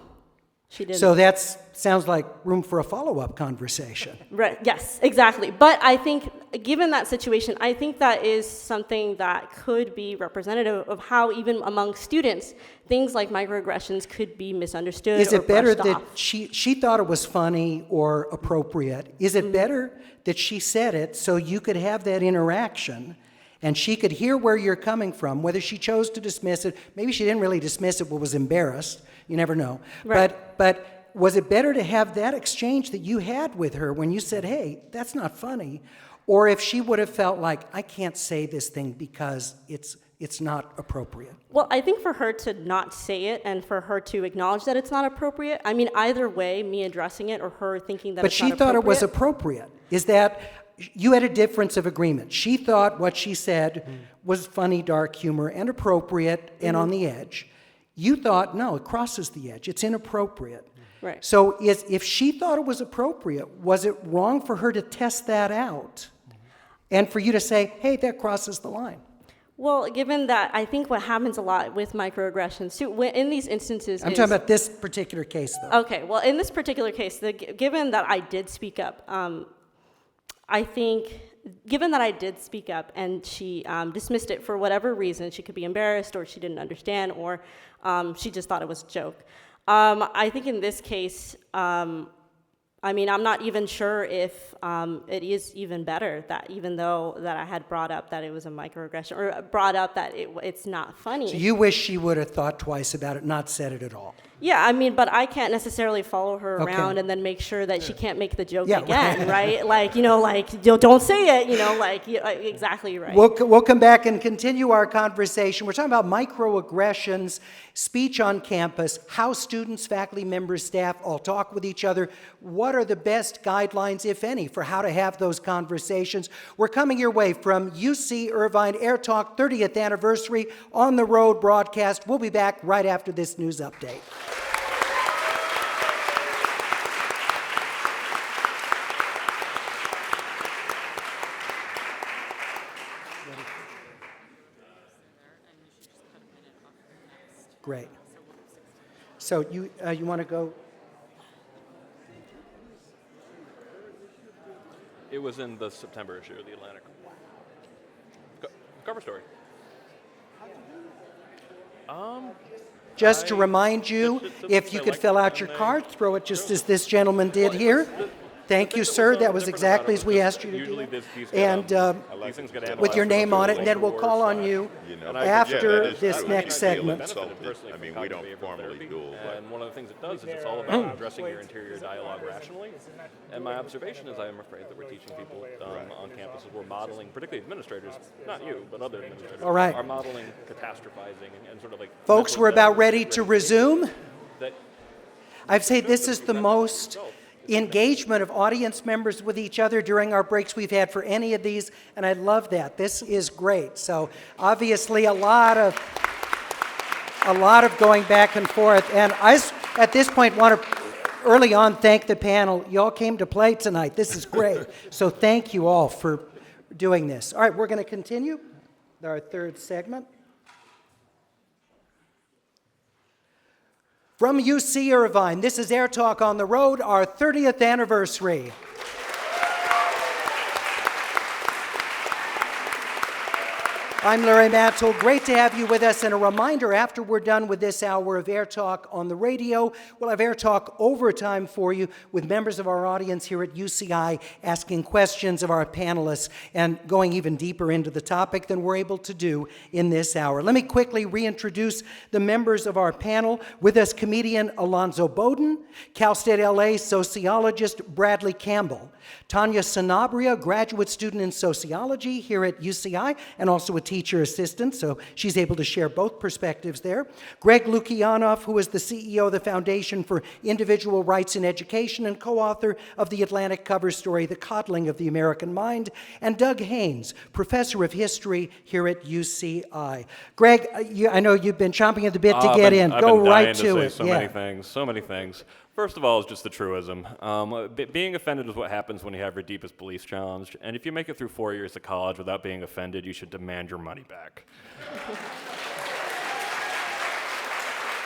she didn't.
So that sounds like room for a follow-up conversation.
Right, yes, exactly. But I think, given that situation, I think that is something that could be representative of how, even among students, things like microaggressions could be misunderstood.
Is it better that
off.
she thought it was funny or appropriate? Is it better that she said it so you could have that interaction and she could hear where you're coming from, whether she chose to dismiss it? Maybe she didn't really dismiss it but was embarrassed. You never know.
Right.
But was it better to have that exchange that you had with her when you said, hey, that's not funny? Or if she would have felt like, I can't say this thing because it's not appropriate?
Well, I think for her to not say it and for her to acknowledge that it's not appropriate, I mean, either way, me addressing it or her thinking that it's not appropriate.
But she thought it was appropriate. Is that... You had a difference of agreement. She thought what she said was funny, dark humor, and appropriate and on the edge. You thought, no, it crosses the edge. It's inappropriate.
Right.
So if she thought it was appropriate, was it wrong for her to test that out and for you to say, hey, that crosses the line?
Well, given that, I think what happens a lot with microaggressions, too, in these instances
I'm talking about this particular case, though.
Okay, well, in this particular case, given that I did speak up, I think, given that I did speak up and she dismissed it for whatever reason, she could be embarrassed or she didn't understand or she just thought it was a joke. I think in this case, I mean, I'm not even sure if it is even better that even though that I had brought up that it was a microaggression or brought up that it's not funny.
So you wish she would have thought twice about it, not said it at all.
Yeah, I mean, but I can't necessarily follow her around and then make sure that she can't make the joke again, right? Like, don't say it, exactly right.
We'll come back and continue our conversation. We're talking about microaggressions, speech on campus, how students, faculty members, staff all talk with each other. What are the best guidelines, if any, for how to have those conversations? We're coming your way from UC Irvine AirTalk 30th Anniversary on the Road broadcast. We'll be back right after this news update. Great. So you want to go?
It was in the September issue of the Atlantic. Cover story.
Just to remind you, if you could fill out your card, throw it just as this gentleman did here. Thank you, sir. That was exactly as we asked you to do. And with your name on it, and then we'll call on you after this next segment.
I mean, we don't formally duel.
And one of the things it does is it's all about addressing your interior dialogue rationally. And my observation is I am afraid that we're teaching people on campus, we're modeling, particularly administrators, not you, but other administrators,
all right,
are modeling catastrophizing and sort of like...
Folks, we're about ready to resume. I'd say this is the most engagement of audience members with each other during our breaks we've had for any of these, and I love that. This is great. So obviously a lot of going back and forth, and at this point, want to early on thank the panel. You all came to play tonight. This is great. So thank you all for doing this. All right, we're going to continue with our third segment. From UC Irvine, this is AirTalk on the Road, our 30th anniversary. I'm Larry Mantle. Great to have you with us. And a reminder, after we're done with this hour of AirTalk on the radio, we'll have AirTalk overtime for you with members of our audience here at UCI asking questions of our panelists and going even deeper into the topic than we're able to do in this hour. Let me quickly reintroduce the members of our panel. With us, comedian Alonzo Bowden, Cal State LA sociologist Bradley Campbell, Tanya Sanabria, graduate student in sociology here at UCI and also a teacher assistant, so she's able to share both perspectives there. Greg Lukianoff, who is the CEO of the Foundation for Individual Rights in Education and co-author of the Atlantic cover story, The Coddling of the American Mind. And Doug Haynes, professor of history here at UCI. Greg, I know you've been chomping at the bit to get in. Go right to it.
So many things. First of all, it's just the truism. Being offended is what happens when you have your deepest beliefs challenged. And if you make it through 4 years of college without being offended, you should demand your money back.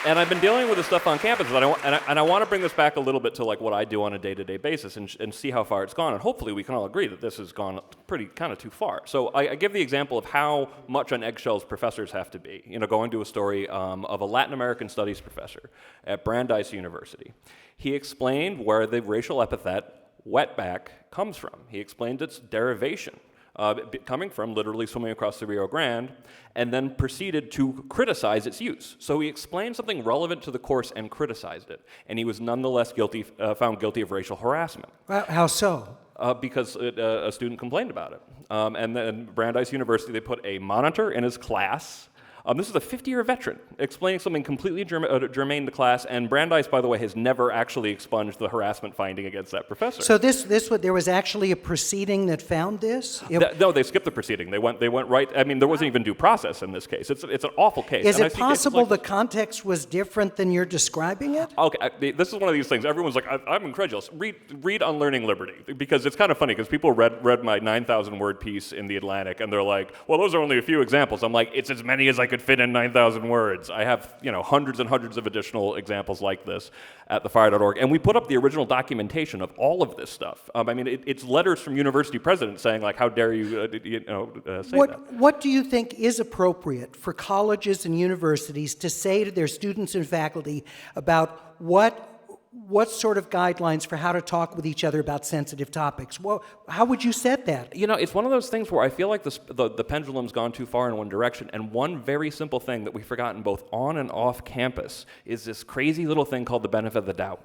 And I've been dealing with this stuff on campus, and I want to bring this back a little bit to like what I do on a day-to-day basis and see how far it's gone. And hopefully we can all agree that this has gone pretty kind of too far. So I give the example of how much on eggshells professors have to be. You know, going to a story of a Latin American studies professor at Brandeis University. He explained where the racial epithet wetback comes from. He explained its derivation. Coming from literally swimming across the Rio Grande, and then proceeded to criticize its use. So he explained something relevant to the course and criticized it, and he was nonetheless found guilty of racial harassment.
How so?
Because a student complained about it. And then Brandeis University, they put a monitor in his class. This is a 50-year veteran explaining something completely germane to class, and Brandeis, by the way, has never actually expunged the harassment finding against that professor.
So there was actually a proceeding that found this?
No, they skipped the proceeding. They went right. I mean, there wasn't even due process in this case. It's an awful case.
Is it possible the context was different than you're describing it?
Okay, this is one of these things. Everyone's like, I'm incredulous. Read Unlearning Liberty, because it's kind of funny because people read my 9,000-word piece in the Atlantic, and they're like, well, those are only a few examples. I'm like, it's as many as I could fit in 9,000 words. I have, hundreds and hundreds of additional examples like this at thefire.org. And we put up the original documentation of all of this stuff. I mean, it's letters from university presidents saying, like, how dare you, say that.
What do you think is appropriate for colleges and universities to say to their students and faculty about what sort of guidelines for how to talk with each other about sensitive topics? Well, how would you set that?
It's one of those things where I feel like the pendulum's gone too far in one direction, and one very simple thing that we've forgotten both on and off campus is this crazy little thing called the benefit of the doubt.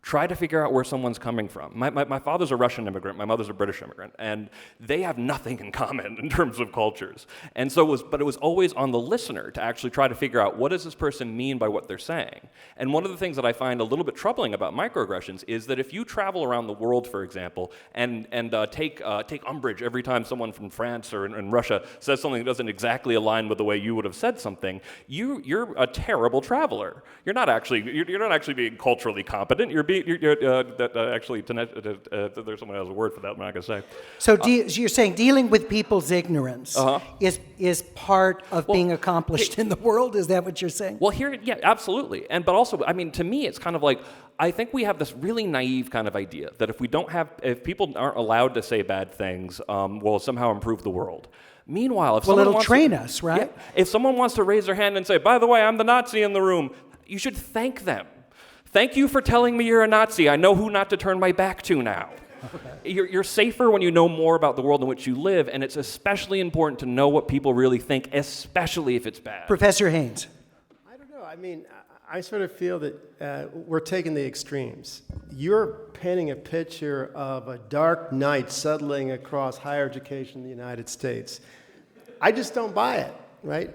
Try to figure out where someone's coming from. My father's a Russian immigrant, my mother's a British immigrant, and they have nothing in common in terms of cultures. And so it was always on the listener to actually try to figure out, what does this person mean by what they're saying? And one of the things that I find a little bit troubling about microaggressions is that if you travel around the world, for example, and take umbrage every time someone from France or in Russia says something that doesn't exactly align with the way you would have said something, you're a terrible traveler. You're not actually being culturally competent. There's someone who has a word for that I'm not going to say.
So you're saying dealing with people's ignorance is part of being accomplished in the world? Is that what you're saying?
Well, yeah, absolutely. But also, I mean, to me, it's kind of like, I think we have this really naive kind of idea that if people aren't allowed to say bad things, we'll somehow improve the world. Meanwhile,
it'll train us, right?
Yeah, if someone wants to raise their hand and say, by the way, I'm the Nazi in the room, you should thank them. Thank you for telling me you're a Nazi. I know who not to turn my back to now. You're safer when you know more about the world in which you live, and it's especially important to know what people really think, especially if it's bad.
Professor Haynes.
I don't know. I mean, I sort of feel that we're taking the extremes. You're painting a picture of a dark night settling across higher education in the United States. I just don't buy it, right?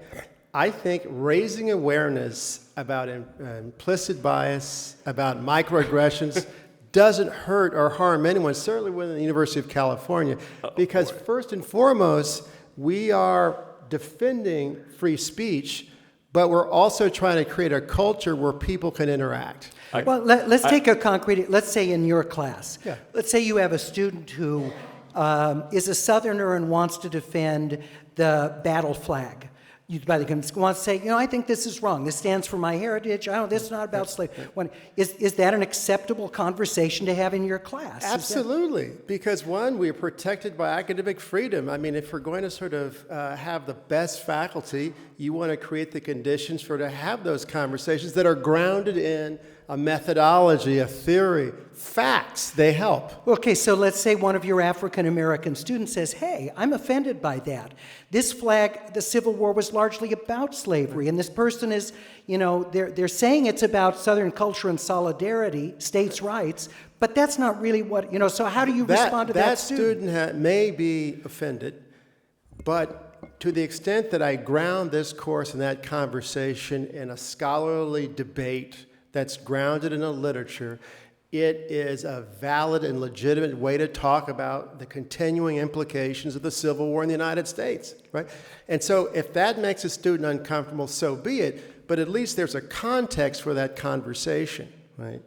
I think raising awareness about implicit bias, about microaggressions, doesn't hurt or harm anyone, certainly within the University of California, because first and foremost, we are defending free speech, but we're also trying to create a culture where people can interact.
Well, let's take a concrete, let's say in your class.
Yeah.
Let's say you have a student who is a Southerner and wants to defend the battle flag. You wants to say, I think this is wrong. This stands for my heritage. This is not about slavery. Is that an acceptable conversation to have in your class?
Absolutely, because one, we are protected by academic freedom. I mean, if we're going to sort of have the best faculty, you want to create the conditions to have those conversations that are grounded in a methodology, a theory, facts. They help.
Okay, so let's say one of your African American students says, hey, I'm offended by that. This flag, the Civil War was largely about slavery, and this person is, they're saying it's about Southern culture and solidarity, states' rights, but that's not really what, so how do you respond to that student?
That student may be offended, but to the extent that I ground this course and that conversation in a scholarly debate that's grounded in a literature, it is a valid and legitimate way to talk about the continuing implications of the Civil War in the United States, right? And so if that makes a student uncomfortable, so be it, but at least there's a context for that conversation, right?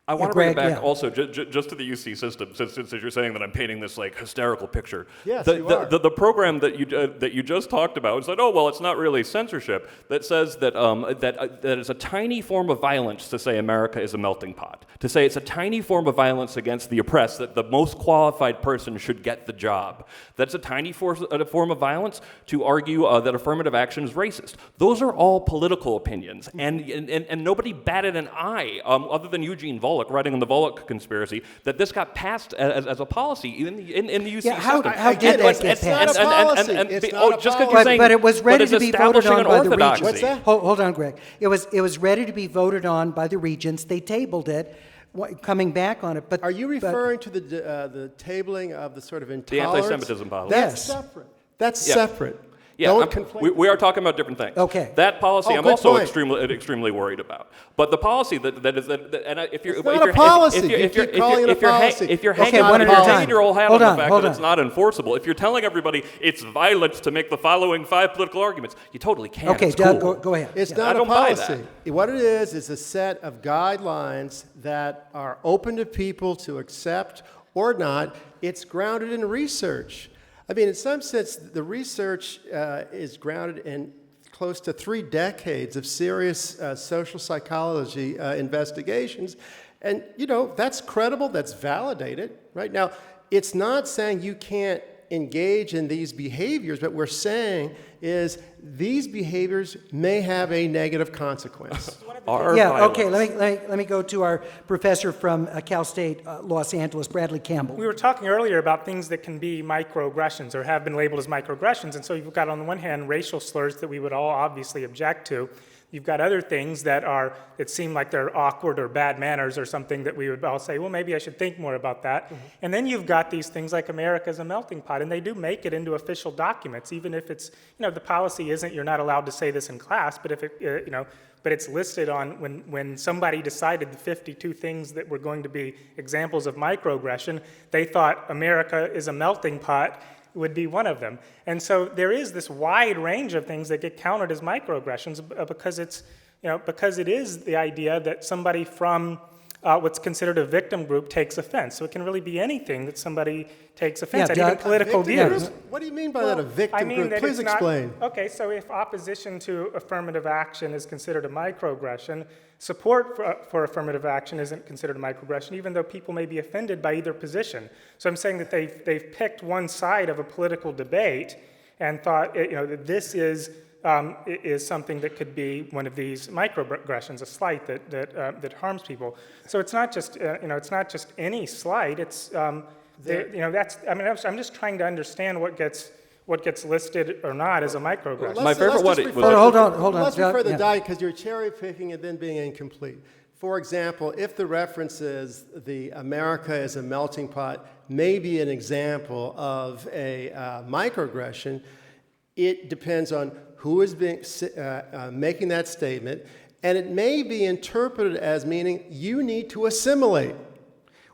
I want to bring it
Greg,
back also just to the UC system, since you're saying that I'm painting this hysterical picture.
Yes,
you are. The program that you just talked about said, it's not really censorship. That says that that it's a tiny form of violence to say America is a melting pot. To say it's a tiny form of violence against the oppressed, that the most qualified person should get the job. That's a tiny form of violence to argue that affirmative action is racist. Those are all political opinions, and nobody batted an eye other than Eugene Volokh writing on the Volokh conspiracy that this got passed as a policy in the UC
Yeah,
system.
how did that get
It's not
passed?
a policy. It's not a
just because
policy.
you're saying,
But it was ready
it's
to be voted
establishing
on
an
by the
orthodoxy.
regents.
What's that?
Hold on, Greg. It was ready to be voted on by the regents. They tabled it, coming back on it. But
Are you referring to the tabling of the sort of
The
intolerance?
anti-Semitism policy.
That's
Yes.
separate. That's
Yeah.
separate.
Yeah,
Don't conflate.
we are talking about different things.
Okay.
That policy,
Oh,
I'm
good
also
point.
extremely worried about. But the policy
It's not a policy. You keep calling it a policy.
If you're
Okay,
hanging
one at a time.
hanging your whole hat
Hold
on
on,
the fact
hold
that it's
on.
not enforceable, if you're telling everybody it's violence to make the following 5 political arguments, you totally can't.
Okay,
It's
Doug,
cool.
go ahead.
It's
Yeah.
not
I
a
don't buy
policy. What it is a set of guidelines that are open to people to accept or not. It's grounded in research. I mean, in some sense, the research is grounded in close to 3 decades of serious social psychology investigations. And, that's credible, that's validated, right? Now, it's not saying you can't engage in these behaviors, but we're saying is these behaviors may have a negative consequence.
Yeah, okay, let me go to our professor from Cal State, Los Angeles, Bradley Campbell.
We were talking earlier about things that can be microaggressions or have been labeled as microaggressions. And so you've got, on the one hand, racial slurs that we would all obviously object to. You've got other things that seem like they're awkward or bad manners or something that we would all say, well, maybe I should think more about that. Mm-hmm. And then you've got these things like America's a melting pot, and they do make it into official documents, even if it's, the policy isn't, you're not allowed to say this in class, but if it, but it's listed on when somebody decided the 52 things that were going to be examples of microaggression, they thought America is a melting pot would be one of them. And so there is this wide range of things that get counted as microaggressions because it's, because it is the idea that somebody from what's considered a victim group takes offense. So it can really be anything that somebody takes offense at, even political views.
What do you mean by that, a victim
I mean
group?
that
Please
it's not-
explain.
Okay, so if opposition to affirmative action is considered a microaggression, support for affirmative action isn't considered a microaggression, even though people may be offended by either position. So I'm saying that they've picked one side of a political debate and thought, that this is something that could be one of these microaggressions, a slight that harms people. So it's not just it's not just any slight. It's that's. I mean, I'm just trying to understand what gets listed or not as a microaggression.
My favorite one was-
Hold on.
Let's refer the
Yeah.
diet because you're cherry picking and then being incomplete. For example, if the reference is the America is a melting pot, may be an example of a microaggression. It depends on who is making that statement, and it may be interpreted as meaning you need to assimilate.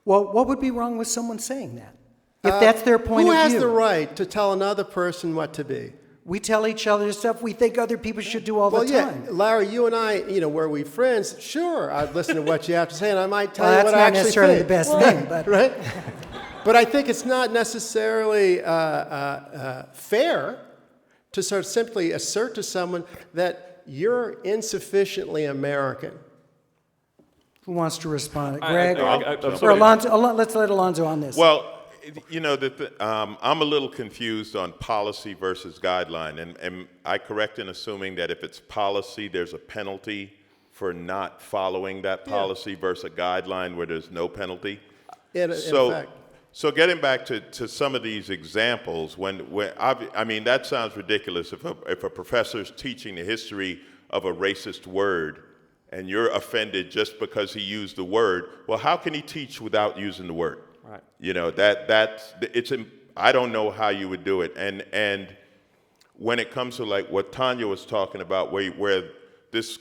Well, what would be wrong with someone saying that? If that's their point
Who
of
has
view.
the right to tell another person what to be?
We tell each other stuff we think other people should do all the time.
Larry, you and I, were we friends? Sure, I'd listen to what you have to say, and I might tell
Well,
you
that's
what I
not
actually
necessarily
think.
the best thing, but
Right? But I think it's not necessarily fair to sort of simply assert to someone that you're insufficiently American.
who wants to respond? Greg?
I'm
Or
sorry.
Alonzo? Let's let Alonzo on this.
Well, I'm a little confused on policy versus guideline, and I correct in assuming that if it's policy, there's a penalty for not following that policy versus a guideline where there's no penalty.
In fact.
So getting back to some of these examples, that sounds ridiculous. If a professor's teaching the history of a racist word and you're offended just because he used the word, well, how can he teach without using the word? Right. I don't know how you would do it. And when it comes to like what Tanya was talking about, where this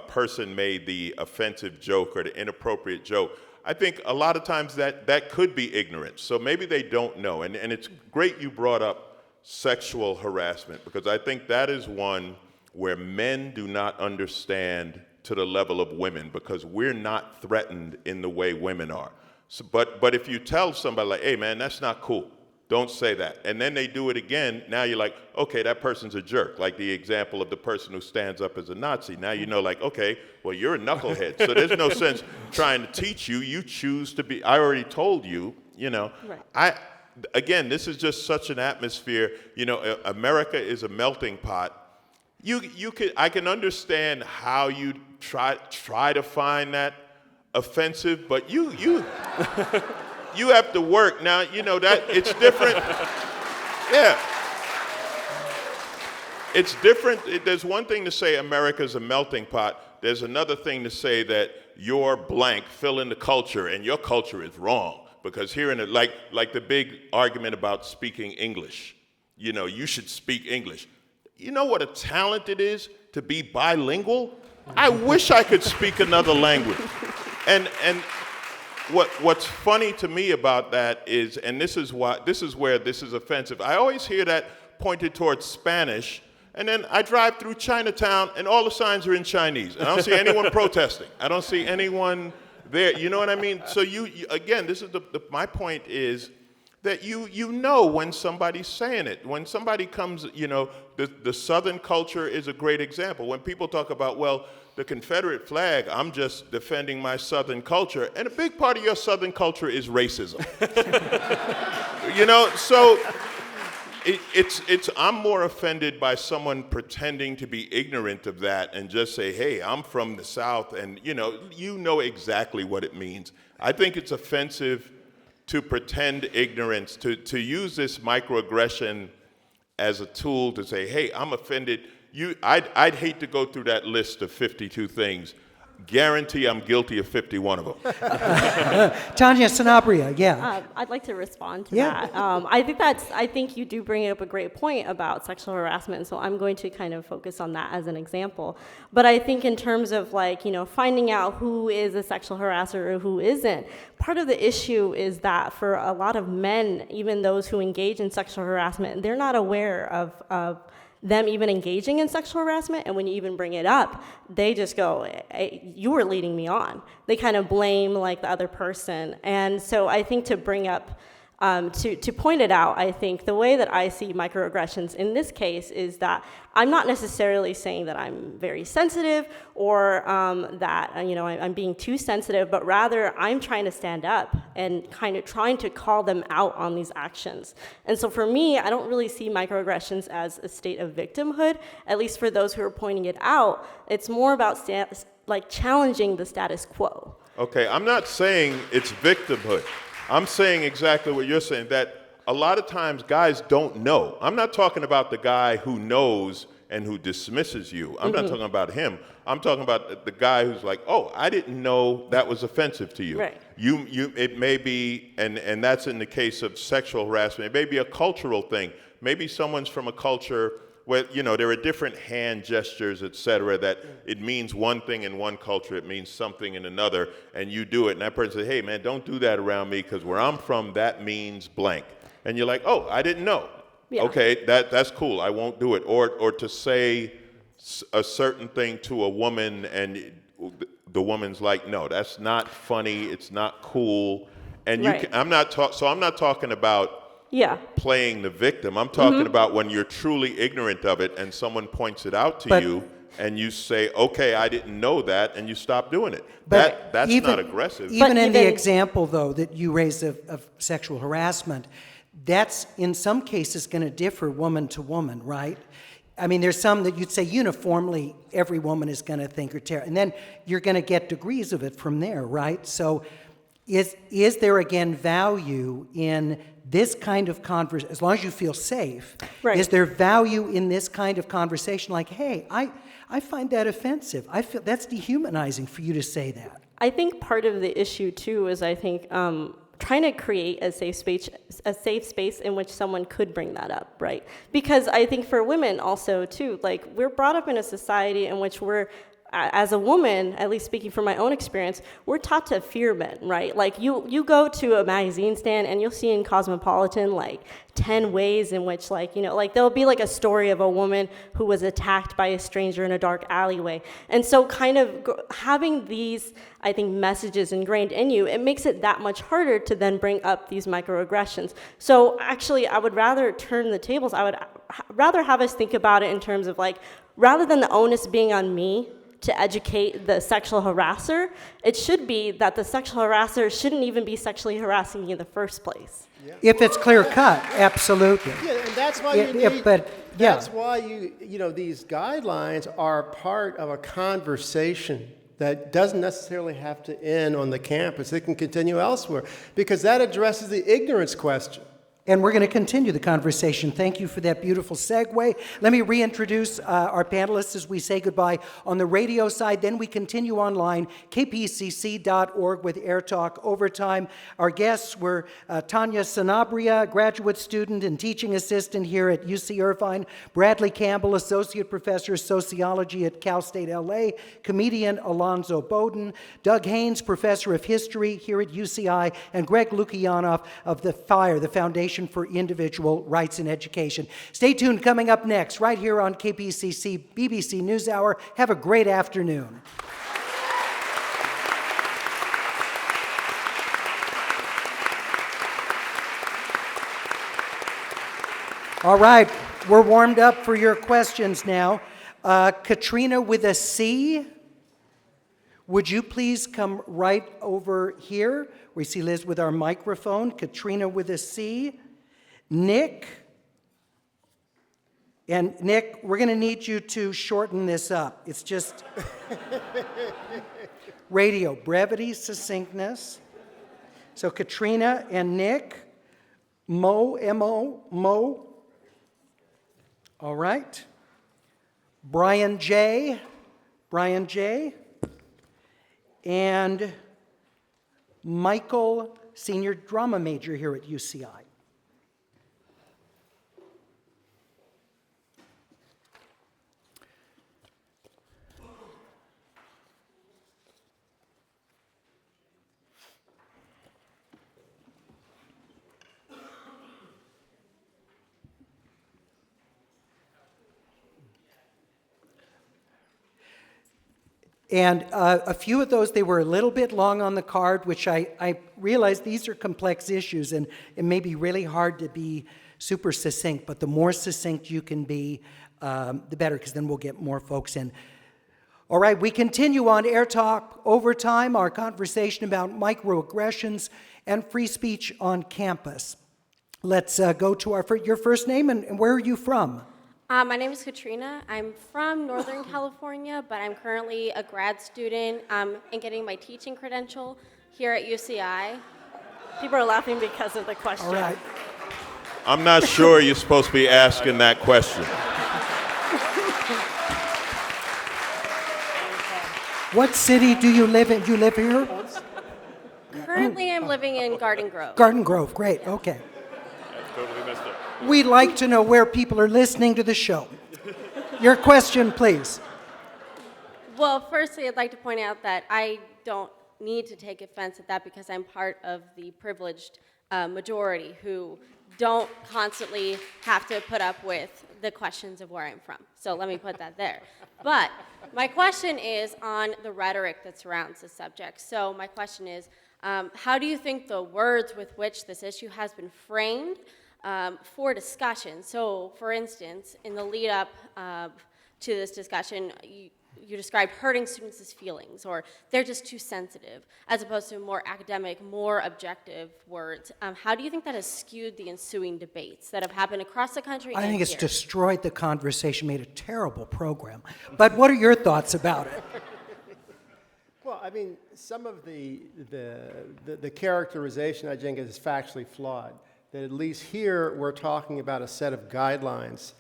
person made the offensive joke or the inappropriate joke, I think a lot of times that could be ignorance. So maybe they don't know. And it's great you brought up sexual harassment, because I think that is one where men do not understand to the level of women, because we're not threatened in the way women are. So, but if you tell somebody like, hey man, that's not cool, don't say that, and then they do it again, now you're like, okay, that person's a jerk. Like the example of the person who stands up as a Nazi. Now you know, like, okay, well, you're a knucklehead. So there's no sense trying to teach you. You choose to be. I already told you, Right. Again, this is just such an atmosphere. America is a melting pot. I can understand how you try to find that offensive, but you have to work. Now, that it's different. Yeah. It's different. There's one thing to say America's a melting pot. There's another thing to say that your blank, fill in the culture, and your culture is wrong. Because here in it, like the big argument about speaking English, you should speak English. You know what a talent it is to be bilingual? I wish I could speak another language. And what's funny to me about that is, and this is where this is offensive, I always hear that pointed towards Spanish, and then I drive through Chinatown and all the signs are in Chinese. And I don't see anyone protesting. I don't see anyone there. You know what I mean? So you again, this is my point is that you know when somebody's saying it. When somebody comes, the Southern culture is a great example. When people talk about, well, the Confederate flag, I'm just defending my Southern culture. And a big part of your Southern culture is racism. So I'm more offended by someone pretending to be ignorant of that and just say, hey, I'm from the South, and you know exactly what it means. I think it's offensive to pretend ignorance, to use this microaggression as a tool to say, hey, I'm offended. I'd hate to go through that list of 52 things. Guarantee I'm guilty of 51 of them.
Tanya Sanabria, yeah.
I'd like to respond to
Yeah.
that. I think you do bring up a great point about sexual harassment, so I'm going to kind of focus on that as an example. But I think in terms of finding out who is a sexual harasser or who isn't, part of the issue is that for a lot of men, even those who engage in sexual harassment, they're not aware of them even engaging in sexual harassment, and when you even bring it up, they just go, hey, you were leading me on. They kind of blame the other person. And so I think to bring up, to point it out, I think the way that I see microaggressions in this case is that I'm not necessarily saying that I'm very sensitive or that I'm being too sensitive, but rather I'm trying to stand up and kind of trying to call them out on these actions. And so for me, I don't really see microaggressions as a state of victimhood, at least for those who are pointing it out. It's more about challenging the status quo.
Okay, I'm not saying it's victimhood. I'm saying exactly what you're saying, that a lot of times guys don't know. I'm not talking about the guy who knows and who dismisses you. I'm not talking about him. I'm talking about the guy who's like, oh, I didn't know that was offensive to you.
Right.
It may be, and that's in the case of sexual harassment, it may be a cultural thing. Maybe someone's from a culture where, there are different hand gestures, et cetera, that it means one thing in one culture, it means something in another, and you do it, and that person says, hey, man, don't do that around me, because where I'm from, that means blank. And you're like, oh, I didn't know.
Yeah.
Okay, that's cool. I won't do it. Or to say a certain thing to a woman and the woman's like, no, that's not funny. It's not cool. And you
Right.
can, I'm not talking about
Yeah.
playing the victim. I'm talking about when you're truly ignorant of it and someone points it out to
But-
you and you say, okay, I didn't know that, and you stop doing it.
But
That's
even-
not aggressive.
Even in the
even-
example, though, that you raised of sexual harassment, that's in some cases going to differ woman to woman, right? I mean, there's some that you'd say uniformly every woman is going to think are terrible, and then you're going to get degrees of it from there, right? So is there, again, value in this kind of conversation, as long as you feel safe,
Right.
is there value in this kind of conversation like, hey, I find that offensive. I feel that's dehumanizing for you to say that.
I think part of the issue too is I think trying to create a safe space in which someone could bring that up, right? Because I think for women also too, like we're brought up in a society in which we're, as a woman, at least speaking from my own experience, we're taught to fear men, right? Like you go to a magazine stand and you'll see in Cosmopolitan like 10 ways in which like there'll be like a story of a woman who was attacked by a stranger in a dark alleyway. And so kind of having these, I think, messages ingrained in you, it makes it that much harder to then bring up these microaggressions. So actually, I would rather turn the tables. I would rather have us think about it in terms of like, rather than the onus being on me to educate the sexual harasser, it should be that the sexual harasser shouldn't even be sexually harassing you in the first place.
If it's clear cut, absolutely.
Yeah, and that's why
Yeah,
you
yeah,
need,
but, yeah.
that's why these guidelines are part of a conversation that doesn't necessarily have to end on the campus. It can continue elsewhere because that addresses the ignorance question.
And we're going to continue the conversation. Thank you for that beautiful segue. Let me reintroduce our panelists as we say goodbye on the radio side. Then we continue online, kpcc.org with AirTalk Overtime. Our guests were Tanya Sanabria, graduate student and teaching assistant here at UC Irvine, Bradley Campbell, associate professor of sociology at Cal State LA, comedian Alonzo Bowden, Doug Haynes, professor of history here at UCI, and Greg Lukianoff of the FIRE, the Foundation for Individual Rights in Education. Stay tuned. Coming up next, right here on KPCC BBC NewsHour. Have a great afternoon. All right, we're warmed up for your questions now. Katrina with a C, would you please come right over here? We see Liz with our microphone. Katrina with a C. Nick. And Nick, we're going to need you to shorten this up. It's just radio, brevity, succinctness. So Katrina and Nick. Mo, M-O, Mo. All right. Brian J. And Michael, senior drama major here at UCI. And a few of those, they were a little bit long on the card, which I realize these are complex issues, and it may be really hard to be super succinct, but the more succinct you can be, the better, because then we'll get more folks in. All right, we continue on AirTalk Overtime, our conversation about microaggressions and free speech on campus. Let's go to your first name, and where are you from?
My name is Katrina. I'm from Northern California, but I'm currently a grad student and getting my teaching credential here at UCI.
People are laughing because of the question.
All right.
I'm not sure you're supposed to be asking that question.
What city do you live in? Do you live here?
Currently, I'm living in Garden Grove.
Garden Grove, great, okay.
Totally messed up.
We'd like to know where people are listening to the show. Your question, please.
Well, firstly, I'd like to point out that I don't need to take offense at that because I'm part of the privileged majority who don't constantly have to put up with the questions of where I'm from. So let me put that there. But my question is on the rhetoric that surrounds the subject. So my question is, how do you think the words with which this issue has been framed for discussion? So for instance, in the lead up to this discussion, you described hurting students' feelings, or they're just too sensitive, as opposed to more academic, more objective words. How do you think that has skewed the ensuing debates that have happened across the country?
I
and
think it's
here?
destroyed the conversation, made a terrible program. But what are your thoughts about it?
Well, I mean, some of the characterization, I think, is factually flawed. That at least here, we're talking about a set of guidelines.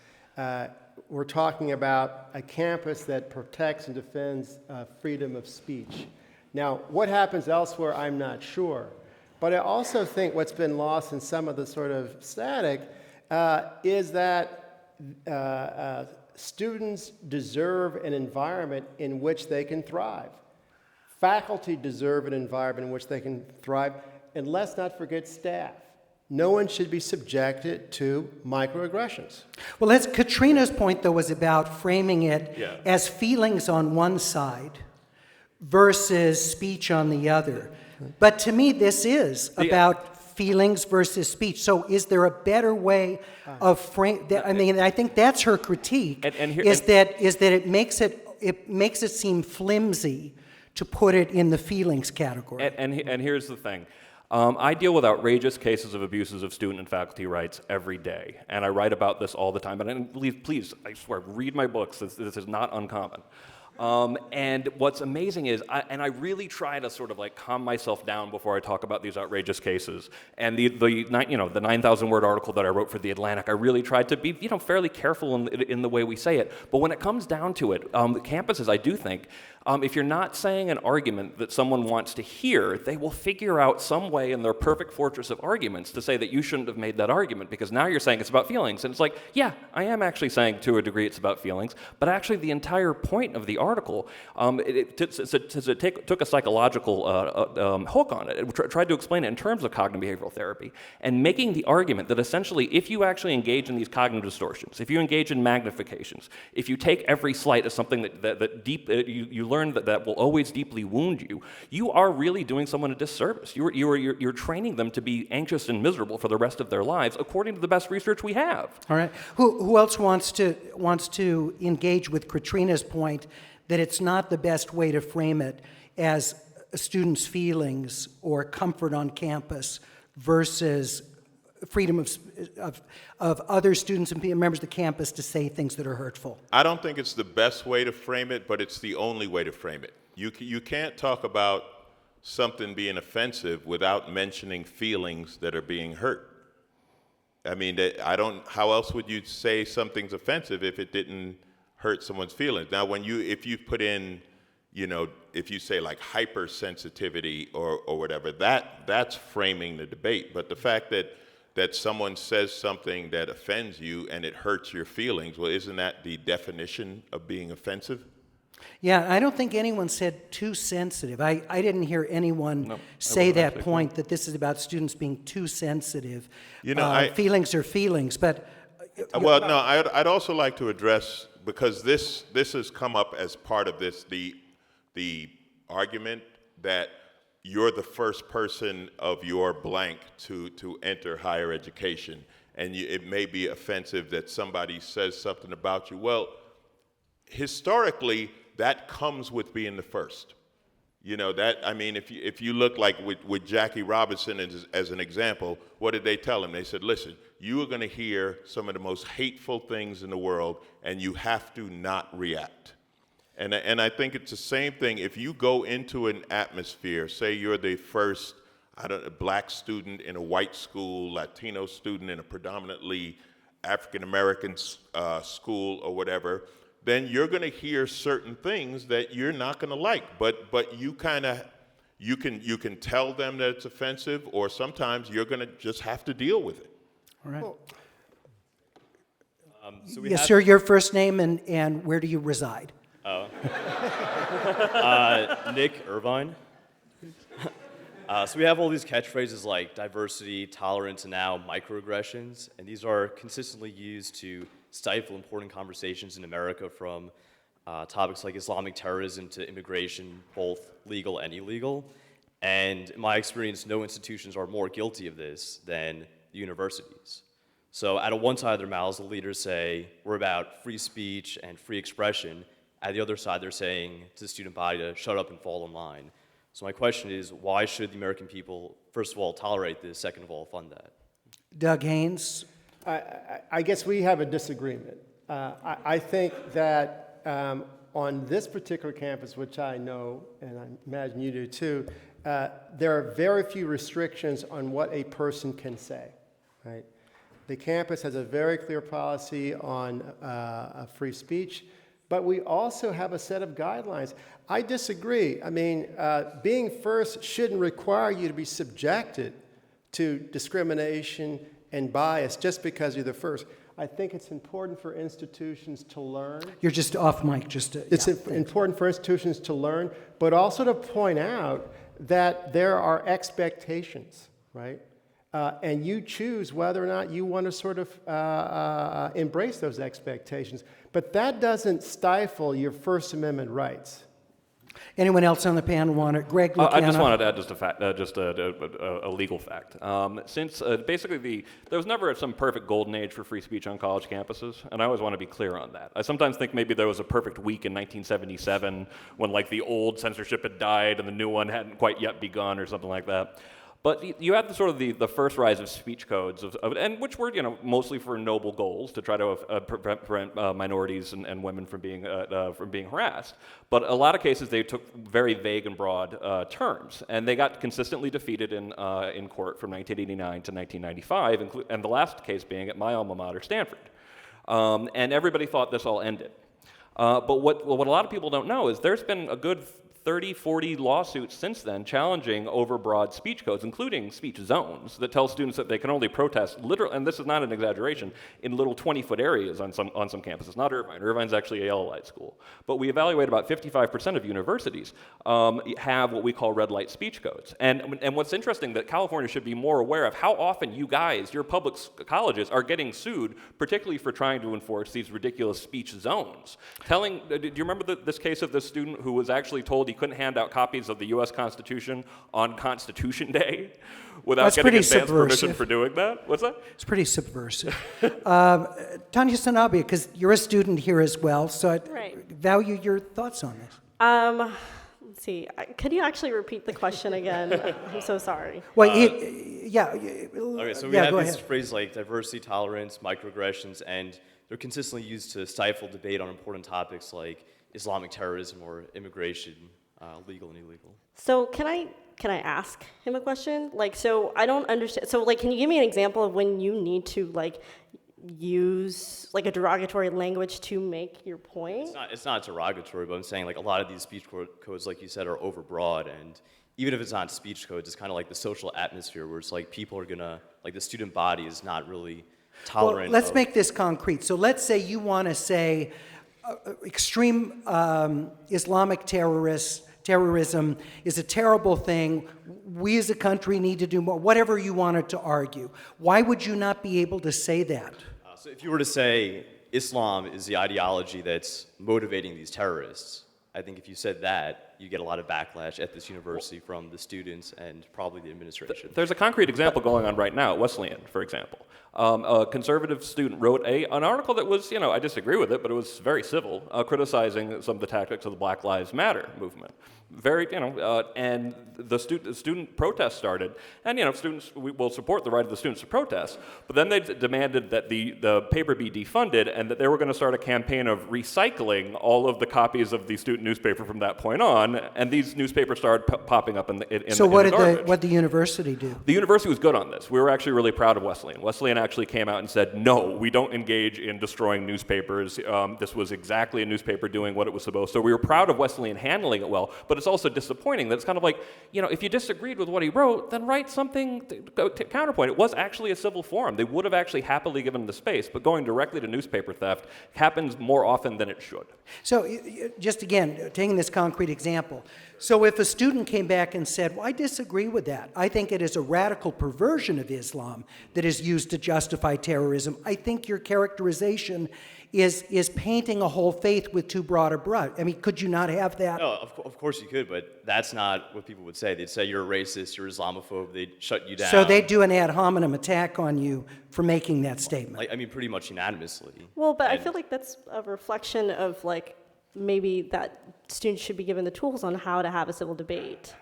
We're talking about a campus that protects and defends freedom of speech. Now, what happens elsewhere, I'm not sure. But I also think what's been lost in some of the sort of static is that students deserve an environment in which they can thrive. Faculty deserve an environment in which they can thrive. And let's not forget staff. No one should be subjected to microaggressions.
Well, Katrina's point, though, was about framing it as feelings on one side versus speech on the other. But to me, this is about feelings versus speech. So is there a better way of I mean, I think that's her critique, that it makes it seem flimsy to put it in the feelings category.
And here's the thing. I deal with outrageous cases of abuses of student and faculty rights every day, and I write about this all the time. And please, I swear, read my books. This is not uncommon. And what's amazing is, I really try to sort of like calm myself down before I talk about these outrageous cases. And the 9,000-word article that I wrote for The Atlantic, I really tried to be fairly careful in the way we say it. But when it comes down to it, the campuses, I do think, if you're not saying an argument that someone wants to hear, they will figure out some way in their perfect fortress of arguments to say that you shouldn't have made that argument, because now you're saying it's about feelings. And it's like, yeah, I am actually saying to a degree it's about feelings, but actually the entire point of the article took a psychological hook on it. It tried to explain it in terms of cognitive behavioral therapy, and making the argument that essentially if you actually engage in these cognitive distortions, if you engage in magnifications, if you take every slight as something you learn that will always deeply wound you, you are really doing someone a disservice. You're training them to be anxious and miserable for the rest of their lives, according to the best research we have.
All right. Who else wants to engage with Katrina's point that it's not the best way to frame it as a student's feelings or comfort on campus versus freedom of other students and members of the campus to say things that are hurtful?
I don't think it's the best way to frame it, but it's the only way to frame it. You can't talk about something being offensive without mentioning feelings that are being hurt. I mean, how else would you say something's offensive if it didn't hurt someone's feelings? Now, if you put in, if you say like hypersensitivity or whatever, that's framing the debate. But the fact that someone says something that offends you and it hurts your feelings, well, isn't that the definition of being offensive?
Yeah, I don't think anyone said too sensitive. I didn't hear anyone say that point, that this is about students being too sensitive. Feelings are feelings, but...
Well, no, I'd also like to address, because this has come up as part of this, the argument that you're the first person of your blank to enter higher education, and it may be offensive that somebody says something about you. Well, historically, that comes with being the first. If you look like with Jackie Robinson as an example, what did they tell him? They said, listen, you are going to hear some of the most hateful things in the world, and you have to not react. And I think it's the same thing. If you go into an atmosphere, say you're the first, black student in a white school, Latino student in a predominantly African-American school or whatever, then you're going to hear certain things that you're not going to like. But you can tell them that it's offensive, or sometimes you're going to just have to deal with it.
All right.
Yes,
sir, your first name and where do you reside?
Nick Irvine. So we have all these catchphrases like diversity, tolerance, and now microaggressions, and these are consistently used to stifle important conversations in America, from topics like Islamic terrorism to immigration, both legal and illegal. And in my experience, no institutions are more guilty of this than the universities. So at one side of their mouths, the leaders say, we're about free speech and free expression. At the other side, they're saying to the student body to shut up and fall in line. So my question is, why should the American people, first of all, tolerate this, second of all, fund that?
Doug Haynes?
I guess we have a disagreement. I think that on this particular campus, which I know, and I imagine you do too, there are very few restrictions on what a person can say, right? The campus has a very clear policy on free speech, but we also have a set of guidelines. I disagree. I mean, being first shouldn't require you to be subjected to discrimination and bias just because you're the first. I think it's important for institutions to learn.
You're just off mic.
It's important for institutions to learn, but also to point out that there are expectations, right? And you choose whether or not you want to sort of embrace those expectations. But that doesn't stifle your First Amendment rights.
Anyone else on the panel want to? Greg Luciano?
I just wanted to add just a legal fact. Since basically there was never some perfect golden age for free speech on college campuses, and I always want to be clear on that. I sometimes think maybe there was a perfect week in 1977 when like the old censorship had died and the new one hadn't quite yet begun or something like that. But you had the first rise of speech codes, and which were mostly for noble goals to try to prevent minorities and women from being harassed. But a lot of cases they took very vague and broad terms, and they got consistently defeated in court from 1989 to 1995, and the last case being at my alma mater, Stanford. And everybody thought this all ended. But what a lot of people don't know is there's been a good 30, 40 lawsuits since then challenging overbroad speech codes, including speech zones that tell students that they can only protest literally, and this is not an exaggeration, in little 20-foot areas on some campuses. Not Irvine. Irvine's actually a yellow light school. But we evaluate about 55% of universities have what we call red light speech codes. And what's interesting that California should be more aware of how often you guys, your public colleges, are getting sued, particularly for trying to enforce these ridiculous speech zones. Do you remember this case of this student who was actually told he couldn't hand out copies of the U.S. Constitution on Constitution Day without getting advance permission for doing that? What's that?
It's pretty subversive. Tanya Sanabia, because you're a student here as well, so I value your thoughts on this.
Let's see. Could you actually repeat the question again? I'm so sorry.
Well,
okay, so we have these phrases like diversity, tolerance, microaggressions, and they're consistently used to stifle debate on important topics like Islamic terrorism or immigration, legal and illegal.
So can I ask him a question? So I don't understand. So can you give me an example of when you need to use a derogatory language to make your point?
It's not derogatory, but I'm saying a lot of these speech codes, like you said, are overbroad, and even if it's not speech codes, it's kind of like the social atmosphere where it's people are gonna the student body is not really tolerant.
Well, let's make this concrete. So let's say you want to say extreme Islamic terrorism is a terrible thing. We as a country need to do more, whatever you wanted to argue. Why would you not be able to say that?
So if you were to say Islam is the ideology that's motivating these terrorists, I think if you said that, you get a lot of backlash at this university from the students and probably the administration.
There's a concrete example going on right now at Wesleyan, for example. A conservative student wrote an article that was, I disagree with it, but it was very civil, criticizing some of the tactics of the Black Lives Matter movement. And the student protest started, and students will support the right of the students to protest, but then they demanded that the paper be defunded and that they were going to start a campaign of recycling all of the copies of the student newspaper from that point on, and these newspapers started popping up in the garbage.
So what did the university do?
The university was good on this. We were actually really proud of Wesleyan. Wesleyan actually came out and said, no, we don't engage in destroying newspapers. This was exactly a newspaper doing what it was supposed to. So we were proud of Wesleyan handling it well, but it's also disappointing that it's kind of if you disagreed with what he wrote, then write something to counterpoint. It was actually a civil forum. They would have actually happily given the space, but going directly to newspaper theft happens more often than it should.
So just again, taking this concrete example, example. So if a student came back and said, well, I disagree with that. I think it is a radical perversion of Islam that is used to justify terrorism. I think your characterization is painting a whole faith with too broad a brush. I mean, could you not have that?
No, of course you could, but that's not what people would say. They'd say you're a racist, you're Islamophobe, they'd shut you down.
So they'd do an ad hominem attack on you for making that statement.
Like, I mean, pretty much unanimously.
Well, but I
And-
feel like that's a reflection of like maybe that students should be given the tools on how to have a civil debate.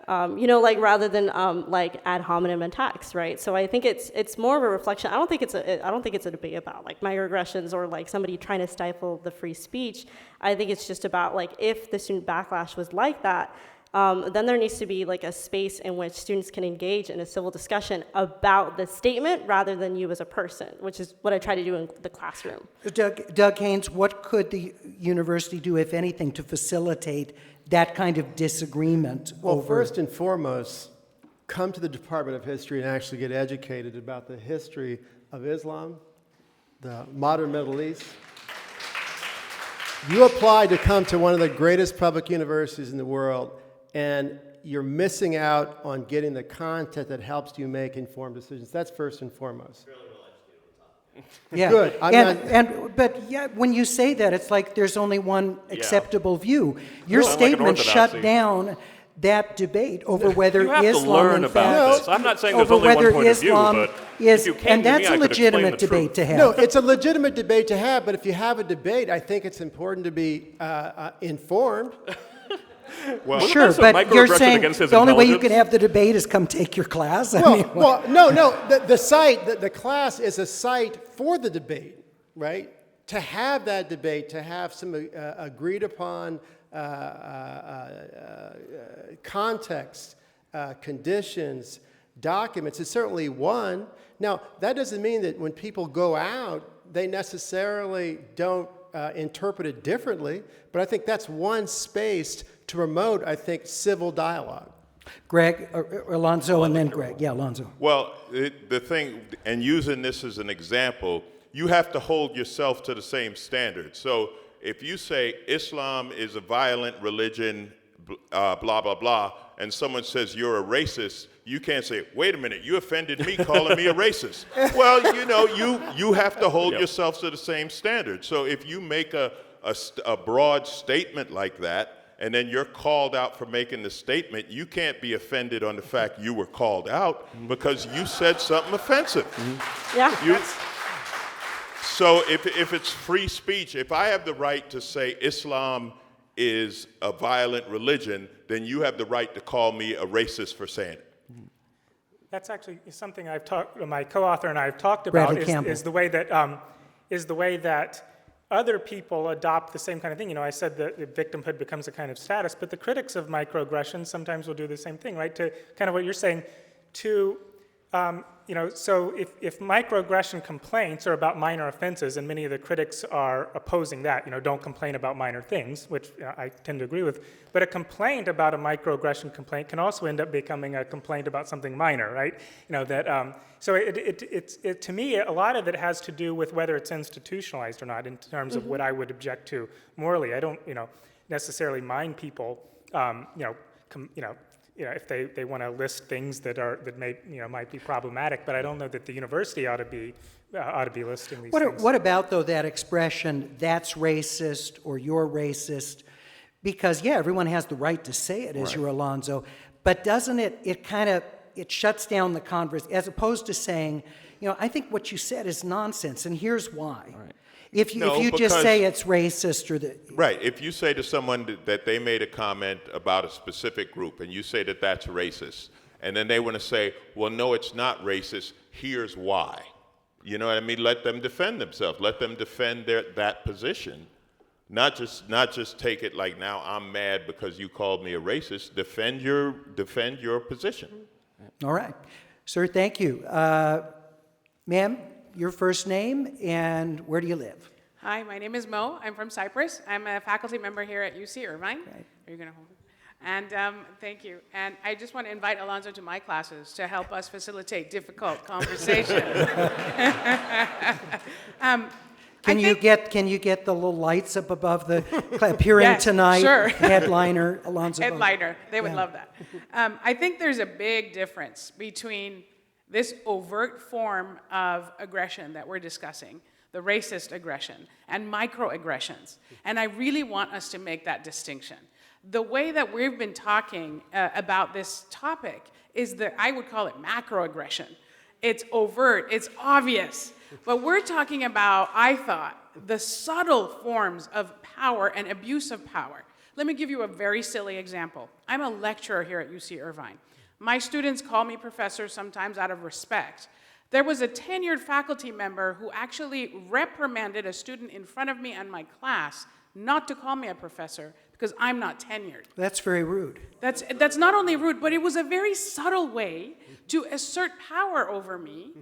Like rather than like ad hominem attacks, right? So I think it's more of a reflection. I don't think it's a debate about like microaggressions or like somebody trying to stifle the free speech. I think it's just about like if the student backlash was like that, then there needs to be like a space in which students can engage in a civil discussion about the statement rather than you as a person, which is what I try to do in the classroom.
Doug Haynes, what could the university do, if anything, to facilitate that kind of disagreement?
Well, first and foremost, come to the Department of History and actually get educated about the history of Islam, the modern Middle East. You applied to come to one of the greatest public universities in the world, and you're missing out on getting the content that helps you make informed decisions. That's first and foremost.
Yeah.
Good.
But yeah, when you say that, it's like there's only one acceptable view. Your
Sound like an
statement shut
orthodoxy.
down that debate over whether
You have to
Islam,
learn
in
about
fact,
this. I'm not saying there's
over
only one
whether
point of view,
Islam
but
is,
if you came
and
to me,
that's
I
a
could explain
legitimate
the
debate
truth.
to have.
No, it's a legitimate debate to have, but if you have a debate, I think it's important to be informed.
Well,
Sure,
that's a
but you're
microaggression
saying
against his
the only way you
intelligence.
can have the debate is come take your class? I mean,
No, the site, the class is a site for the debate, right? To have that debate, to have some agreed upon context, conditions, documents is certainly one. Now, that doesn't mean that when people go out, they necessarily don't interpret it differently, but I think that's one space to promote, I think, civil dialogue.
Greg, Alonzo, and then Greg. Yeah, Alonzo.
Well, the thing, and using this as an example, you have to hold yourself to the same standard. So if you say Islam is a violent religion, blah, blah, blah, and someone says you're a racist, you can't say, wait a minute, you offended me calling me a racist. Well, you have to hold yourself to the same standard. So if you make a broad statement like that, and then you're called out for making the statement, you can't be offended on the fact you were called out because you said something offensive.
Yeah.
So if it's free speech, if I have the right to say Islam is a violent religion, then you have the right to call me a racist for saying it.
That's actually something my co-author and I have talked about
Bradley Campbell.
is the way that other people adopt the same kind of thing. I said that victimhood becomes a kind of status, but the critics of microaggressions sometimes will do the same thing, right? To kind of what you're saying, so if microaggression complaints are about minor offenses, and many of the critics are opposing that, don't complain about minor things, which I tend to agree with, but a complaint about a microaggression complaint can also end up becoming a complaint about something minor, right? So it to me, a lot of it has to do with whether it's institutionalized or not in terms of what I would object to morally. I don't, necessarily mind people, if they want to list things that might be problematic, but I don't know that the university ought to be listing these things.
What about, though, that expression, that's racist or you're racist? Because, yeah, everyone has the right to say it, as you're Alonzo, but doesn't it shuts down the conversation, as opposed to saying, I think what you said is nonsense, and here's why. Right. If you just say it's racist or
Right. If you say to someone that they made a comment about a specific group and you say that that's racist, and then they want to say, well, no, it's not racist, here's why. You know what I mean? Let them defend themselves. Let them defend that position. Not just take it like, now I'm mad because you called me a racist. Defend your position.
All right. Sir, thank you. Ma'am, your first name and where do you live?
Hi, my name is Mo. I'm from Cyprus. I'm a faculty member here at UC Irvine.
Right.
Are you going to hold it? And thank you. And I just want to invite Alonzo to my classes to help us facilitate difficult conversations.
Can you get the little lights up above the appearing
Yes,
tonight?
sure.
Headliner, Alonzo. Bowman.
Headliner. They would
Yeah.
love that. I think there's a big difference between this overt form of aggression that we're discussing, the racist aggression, and microaggressions. And I really want us to make that distinction. The way that we've been talking about this topic is that I would call it macroaggression. It's overt, it's obvious. But we're talking about, I thought, the subtle forms of power and abuse of power. Let me give you a very silly example. I'm a lecturer here at UC Irvine. My students call me professor sometimes out of respect. There was a tenured faculty member who actually reprimanded a student in front of me and my class not to call me a professor because I'm not tenured.
That's very rude.
That's not only rude, but it was a very subtle way to assert power over me,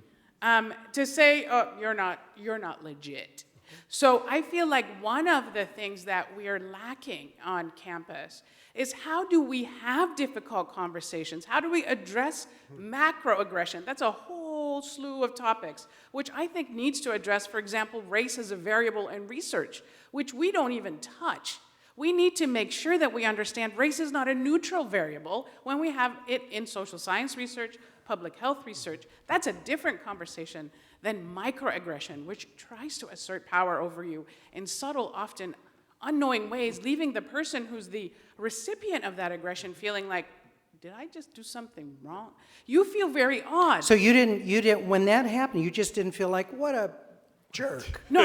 to say, oh, you're not legit. So I feel like one of the things that we are lacking on campus is how do we have difficult conversations? How do we address macroaggression? That's a whole slew of topics, which I think needs to address, for example, race as a variable in research, which we don't even touch. We need to make sure that we understand race is not a neutral variable when we have it in social science research, public health research. That's a different conversation than microaggression, which tries to assert power over you in subtle, often unknowing ways, leaving the person who's the recipient of that aggression feeling like, did I just do something wrong? You feel very odd.
So you didn't, when that happened, you just didn't feel like, what a jerk.
No,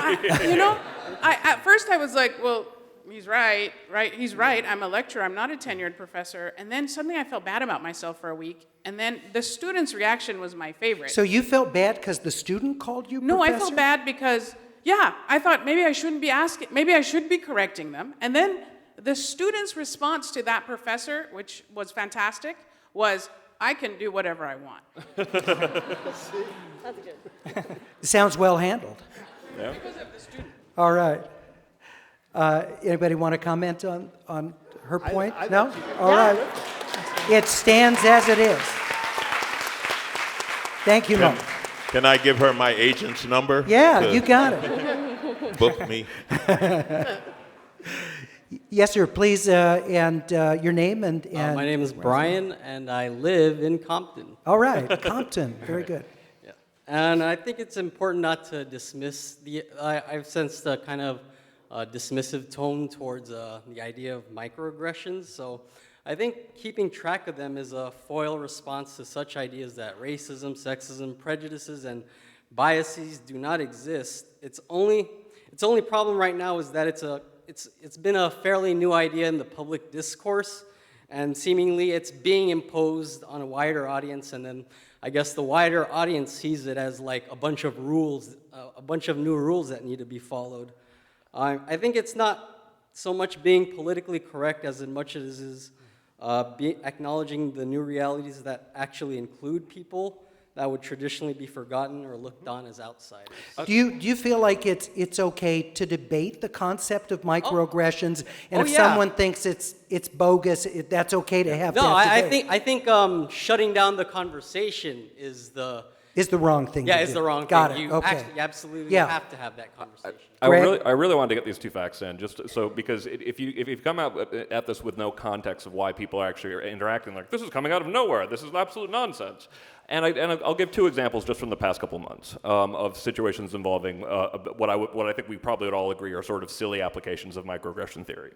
at first I was like, well, he's right, he's right, I'm a lecturer, I'm not a tenured professor, and then suddenly I felt bad about myself for a week, and then the student's reaction was my favorite.
So you felt bad because the student called you
No,
professor?
I felt bad because, I thought maybe I shouldn't be asking, maybe I should be correcting them, and then the student's response to that professor, which was fantastic, was, I can do whatever I want.
That's good.
Sounds well handled.
Yeah.
Because of the student.
All right. Anybody want to comment on her point? No? All right. It stands as it is. Thank you, Mom.
Can I give her my agent's number?
Yeah, you got it.
Book me.
Yes, sir. Please, and your name and
my name is Brian, and I live in Compton.
All right, Compton. Very good.
Yeah. And I think it's important not to dismiss I've sensed a kind of dismissive tone towards the idea of microaggressions. So I think keeping track of them is a foil response to such ideas that racism, sexism, prejudices, and biases do not exist. Its only problem right now is that it's been a fairly new idea in the public discourse, and seemingly it's being imposed on a wider audience, and then I guess the wider audience sees it as like a bunch of rules, a bunch of new rules that need to be followed. I think it's not so much being politically correct as much as it is acknowledging the new realities that actually include people that would traditionally be forgotten or looked on as outsiders.
Do you feel like it's okay to debate the concept of microaggressions, and if
yeah.
someone thinks it's bogus, that's okay to have?
No,
that debate?
I think shutting down the conversation is the
wrong thing.
Yeah,
to
is
do.
the wrong
Got
thing.
it.
You
Okay.
actually absolutely
Yeah.
have to have that conversation.
I
Greg?
really wanted to get these two facts in, just so because if you come out at this with no context of why people are actually interacting, like this is coming out of nowhere, this is absolute nonsense. And I'll give two examples just from the past couple months of situations involving what I think we probably would all agree are sort of silly applications of microaggression theory.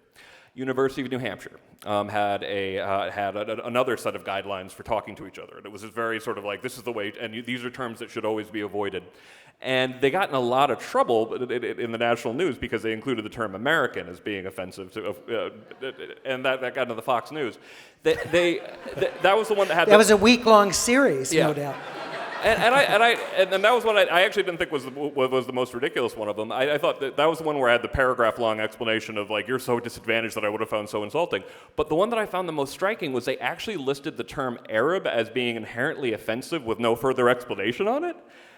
University of New Hampshire had another set of guidelines for talking to each other. And it was this very sort of like, this is the way, and these are terms that should always be avoided. And they got in a lot of trouble in the national news because they included the term American as being offensive, and that got into the Fox News. That was the one that had
That was a week-long series,
Yeah.
no doubt.
And that was what I actually didn't think was the most ridiculous one of them. I thought that was the one where I had the paragraph-long explanation of like, you're so disadvantaged that I would have found so insulting. But the one that I found the most striking was they actually listed the term Arab as being inherently offensive with no further explanation on it.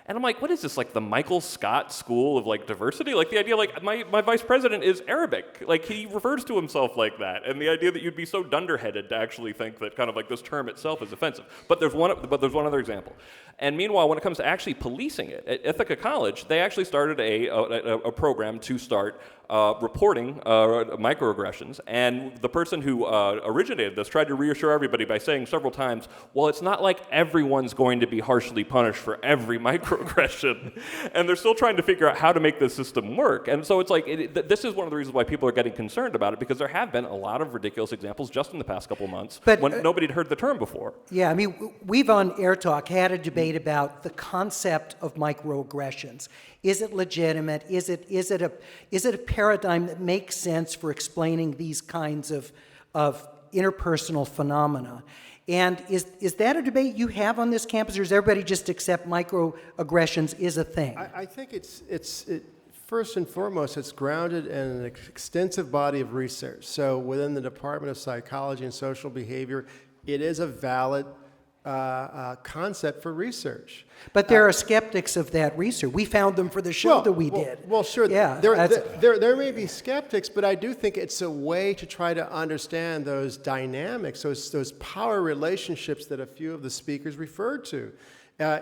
And I'm like, what is this, like the Michael Scott School of like diversity? Like the idea, like my vice president is Arabic. Like he refers to himself like that. And the idea that you'd be so dunderheaded to actually think that kind of like this term itself is offensive. But there's one other example. And meanwhile, when it comes to actually policing it, at Ithaca College, they actually started a program to start reporting microaggressions. And the person who originated this tried to reassure everybody by saying several times, well, it's not like everyone's going to be harshly punished for every microaggression. And they're still trying to figure out how to make this system work. And so it's like, this is one of the reasons why people are getting concerned about it, because there have been a lot of ridiculous examples just in the past couple months when nobody had heard the term before.
Yeah, I mean, we've on AirTalk had a debate about the concept of microaggressions. Is it legitimate? Is it a paradigm that makes sense for explaining these kinds of interpersonal phenomena? And is that a debate you have on this campus, or does everybody just accept microaggressions is a thing?
I think it's first and foremost, it's grounded in an extensive body of research. So within the Department of Psychology and Social Behavior, it is a valid concept for research.
But there are skeptics of that research. We found them for the show that we did.
Well, sure.
Yeah,
there may be skeptics, but I do think it's a way to try to understand those dynamics, those power relationships that a few of the speakers referred to,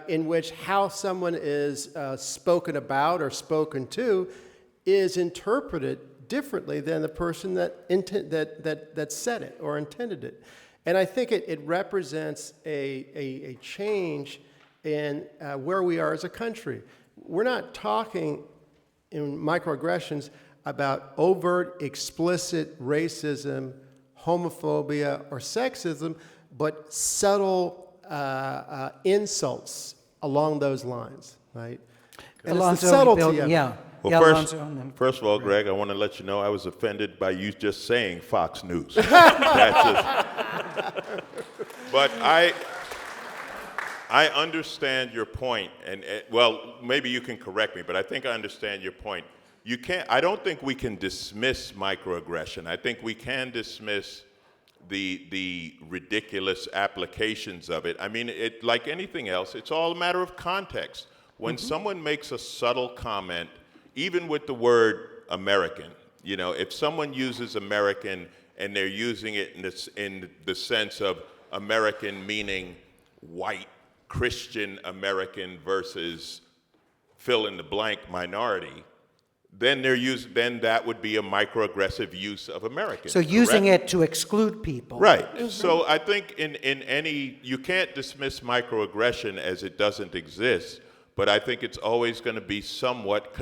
in which how someone is spoken about or spoken to is interpreted differently than the person that said it or intended it. And I think it represents a change in where we are as a country. We're not talking in microaggressions about overt, explicit racism, homophobia, or sexism, but subtle insults along those lines, right? And it's the subtlety of it.
Yeah.
Well, first of all, Greg, I want to let you know I was offended by you just saying Fox News. But I understand your point, and well, maybe you can correct me, but I think I understand your point. I don't think we can dismiss microaggression. I think we can dismiss the ridiculous applications of it. I mean, like anything else, it's all a matter of context. When someone makes a subtle comment, even with the word American, if someone uses American and they're using it in the sense of American meaning white Christian American versus fill in the blank minority, then that would be a microaggressive use of American.
So using it to exclude people.
Right. So I think you can't dismiss microaggression as it doesn't exist, but I think it's always going to be somewhat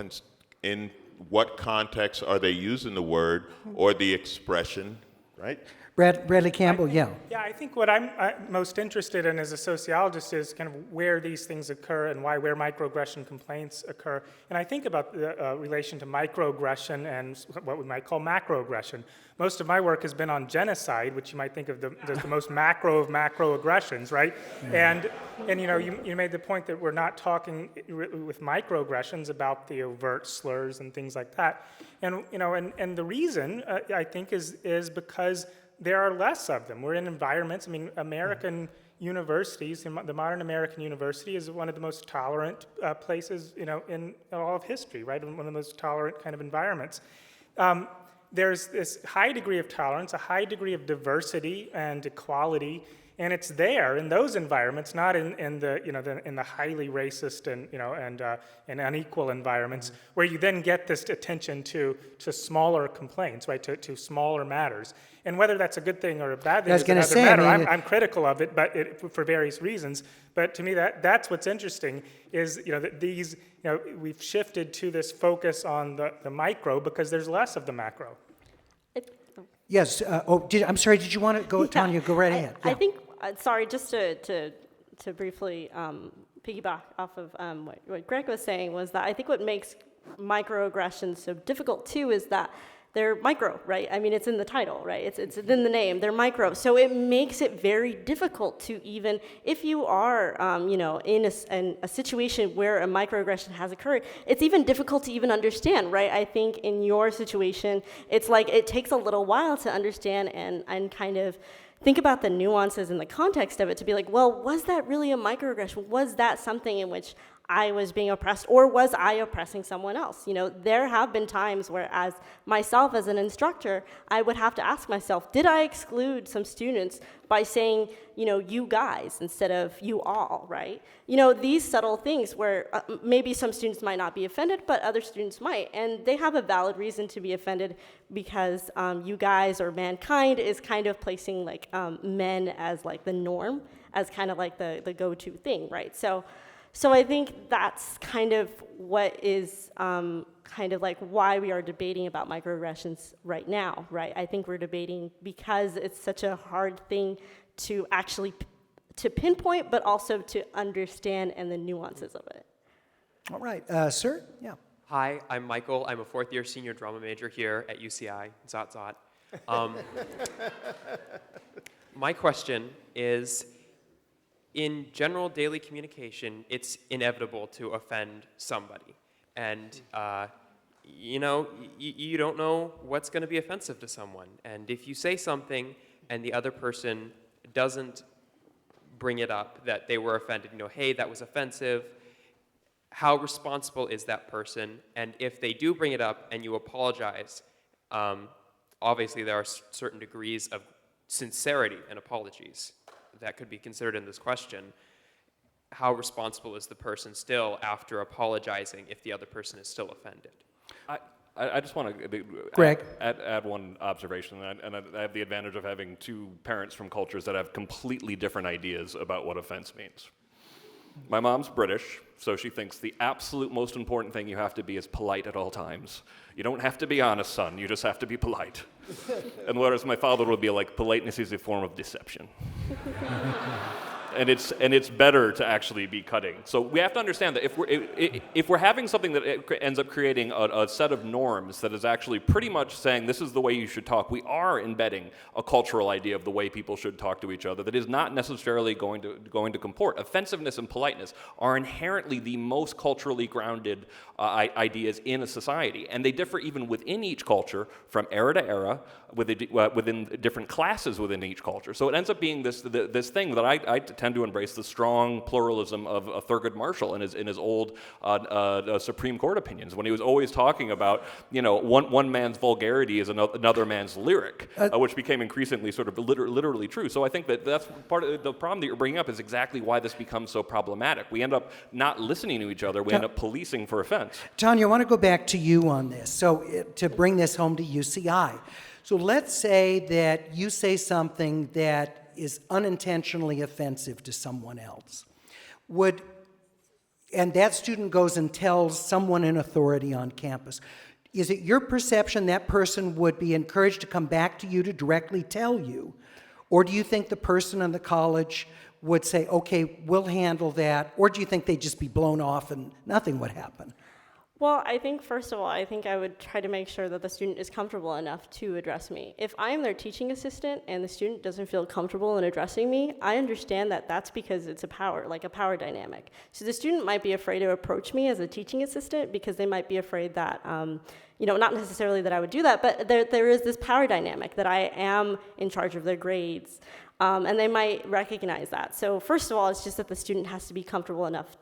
in what context are they using the word or the expression, right?
Bradley Campbell, yeah.
Yeah, I think what I'm most interested in as a sociologist is kind of where these things occur and where microaggression complaints occur. And I think about the relation to microaggression and what we might call macroaggression. Most of my work has been on genocide, which you might think of as the most macro of macroaggressions, right? And you made the point that we're not talking with microaggressions about the overt slurs and things like that. And and the reason I think is because there are less of them. We're in environments. I mean, American universities, the modern American university is one of the most tolerant places, in all of history, right? One of the most tolerant kind of environments. There's this high degree of tolerance, a high degree of diversity and equality, and it's there in those environments, not in the highly racist and unequal environments, where you then get this attention to smaller complaints, right? To smaller matters. And whether that's a good thing or a bad thing is another matter. I'm critical of it, but for various reasons. But to me, that's what's interesting is that these we've shifted to this focus on the micro because there's less of the macro.
Yes. I'm sorry. Did you want to go, yeah. Tanya? Go right ahead.
I think. Sorry, just to briefly piggyback off of what Greg was saying was that I think what makes microaggressions so difficult too is that they're micro, right? I mean, it's in the title, right? It's in the name. They're micro, so it makes it very difficult to even if you are, in a situation where a microaggression has occurred, it's even difficult to even understand, right? I think in your situation, it's like it takes a little while to understand and kind of think about the nuances and the context of it to be like, well, was that really a microaggression? Was that something in which I was being oppressed, or was I oppressing someone else? There have been times where, as myself as an instructor, I would have to ask myself, did I exclude some students by saying, you guys instead of you all, right? These subtle things where maybe some students might not be offended, but other students might, and they have a valid reason to be offended because you guys or mankind is kind of placing like men as like the norm, as kind of like the go-to thing, right? So I think that's kind of what is kind of like why we are debating about microaggressions right now, right? I think we're debating because it's such a hard thing to actually to pinpoint, but also to understand and the nuances of it.
All right, sir? Yeah.
Hi, I'm Michael. I'm a fourth-year senior drama major here at UCI, Zot Zot. My question is, in general daily communication, it's inevitable to offend somebody. And, you don't know what's going to be offensive to someone. And if you say something and the other person doesn't bring it up, that they were offended, hey, that was offensive, how responsible is that person? And if they do bring it up and you apologize, obviously there are certain degrees of sincerity and apologies that could be considered in this question. How responsible is the person still after apologizing if the other person is still offended?
I just want to
Greg?
add one observation, and I have the advantage of having two parents from cultures that have completely different ideas about what offense means. My mom's British, so she thinks the absolute most important thing you have to be is polite at all times. You don't have to be honest, son, you just have to be polite. And whereas my father would be like, politeness is a form of deception. And it's better to actually be cutting. So we have to understand that if we're having something that ends up creating a set of norms that is actually pretty much saying this is the way you should talk, we are embedding a cultural idea of the way people should talk to each other that is not necessarily going to comport. Offensiveness and politeness are inherently the most culturally grounded ideas in a society, and they differ even within each culture from era to era, within different classes within each culture. So it ends up being this thing that I tend to embrace, the strong pluralism of Thurgood Marshall in his old Supreme Court opinions, when he was always talking about, one man's vulgarity is another man's lyric, which became increasingly sort of literally true. So I think that's part of the problem that you're bringing up is exactly why this becomes so problematic. We end up not listening to each other. We end up policing for offense.
Tanya, I want to go back to you on this. So to bring this home to UCI. So let's say that you say something that is unintentionally offensive to someone else. And that student goes and tells someone in authority on campus. Is it your perception that person would be encouraged to come back to you to directly tell you? Or do you think the person in the college would say, okay, we'll handle that? Or do you think they'd just be blown off and nothing would happen?
Well, I think, first of all, I would try to make sure that the student is comfortable enough to address me. If I'm their teaching assistant and the student doesn't feel comfortable in addressing me, I understand that that's because it's a power dynamic. So the student might be afraid to approach me as a teaching assistant because they might be afraid that, not necessarily that I would do that, but there is this power dynamic that I am in charge of their grades, and they might recognize that. So first of all, it's just that the student has to be comfortable enough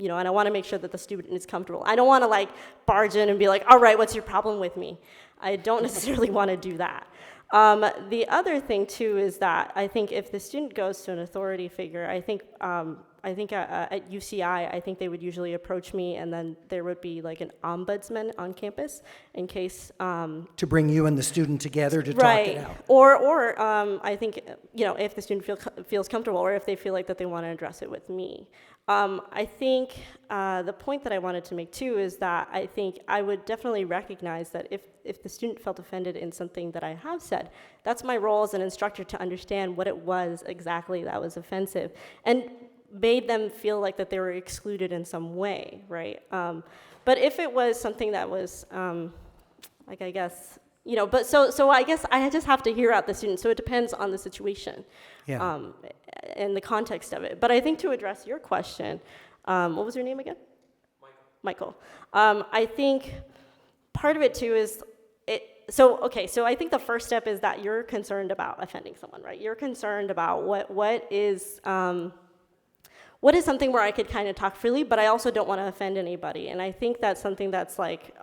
and I want to make sure that the student is comfortable. I don't want to barge in and be like, all right, what's your problem with me? I don't necessarily want to do that. The other thing too is that I think if the student goes to an authority figure, I think at UCI, I think they would usually approach me, and then there would be an ombudsman on campus in case
to bring you and the student together to talk it out.
Or I think if the student feels comfortable, or if they feel like that they want to address it with me. I think the point that I wanted to make too is that I think I would definitely recognize that if the student felt offended in something that I have said, that's my role as an instructor to understand what it was exactly that was offensive, and made them feel like that they were excluded in some way, right? But if it was something that was, I guess, but so I guess I just have to hear out the student. So it depends on the situation, and the context of it. But I think to address your question, what was your name again? Michael. I think part of it too is So I think the first step is that you're concerned about offending someone, right? You're concerned about what what is something where I could kind of talk freely, but I also don't want to offend anybody. And I think that's something that's like,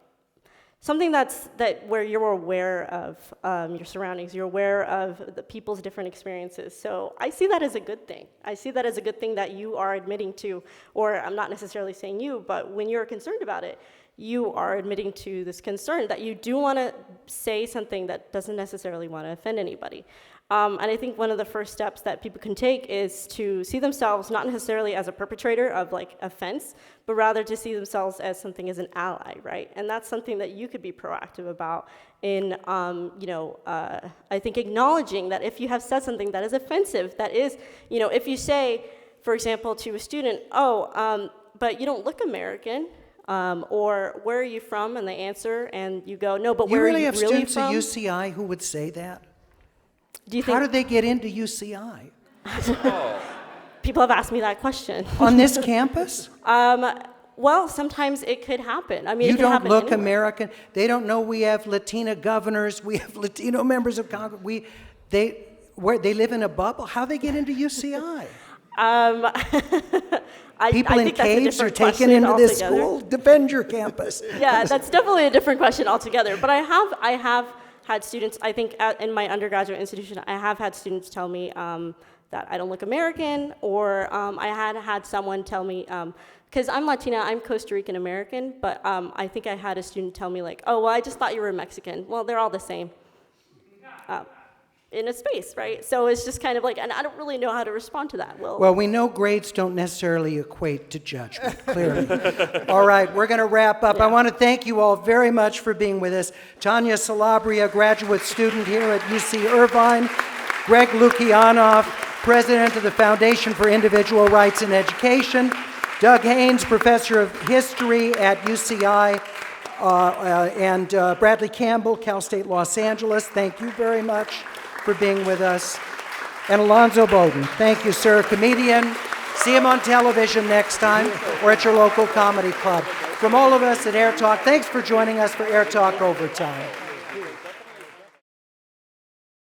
where you're aware of your surroundings, you're aware of the people's different experiences. So I see that as a good thing. I see that as a good thing that you are admitting to, or I'm not necessarily saying you, but when you're concerned about it, you are admitting to this concern that you do want to say something that doesn't necessarily want to offend anybody. And I think one of the first steps that people can take is to see themselves not necessarily as a perpetrator of like offense, but rather to see themselves as something as an ally, right? And that's something that you could be proactive about in, I think acknowledging that if you have said something that is offensive, that is, if you say, for example, to a student, but you don't look American, or where are you from? And they answer, and you go, no, but where are you really from?
You really have students at UCI who would say that? How did they get into UCI?
People have asked me that question.
On this campus?
Well, sometimes it could happen. I mean,
you
it could
don't
happen
look
anywhere.
American. They don't know we have Latina governors. We have Latino members of Congress. They live in a bubble. How they get into UCI? People in caves are taken into this school. Defend your campus.
Yeah, that's definitely a different question altogether. But I have had students, I think in my undergraduate institution, I have had students tell me that I don't look American, or I had someone tell me, because I'm Latina, I'm Costa Rican American, but I think I had a student tell me like, oh, well, I just thought you were Mexican. Well, they're all the same. In a space, right? So it's just kind of like, and I don't really know how to respond to that.
Well, we know grades don't necessarily equate to judgment, clearly. All right, we're going to wrap up. Yeah. I want to thank you all very much for being with us. Tanya Salabria, graduate student here at UC Irvine. Greg Lukianoff, president of the Foundation for Individual Rights in Education. Doug Haynes, professor of history at UCI. And Bradley Campbell, Cal State Los Angeles. Thank you very much for being with us. And Alonzo Bowden, thank you, sir, comedian. See him on television next time or at your local comedy club. From all of us at AirTalk, thanks for joining us for AirTalk Overtime.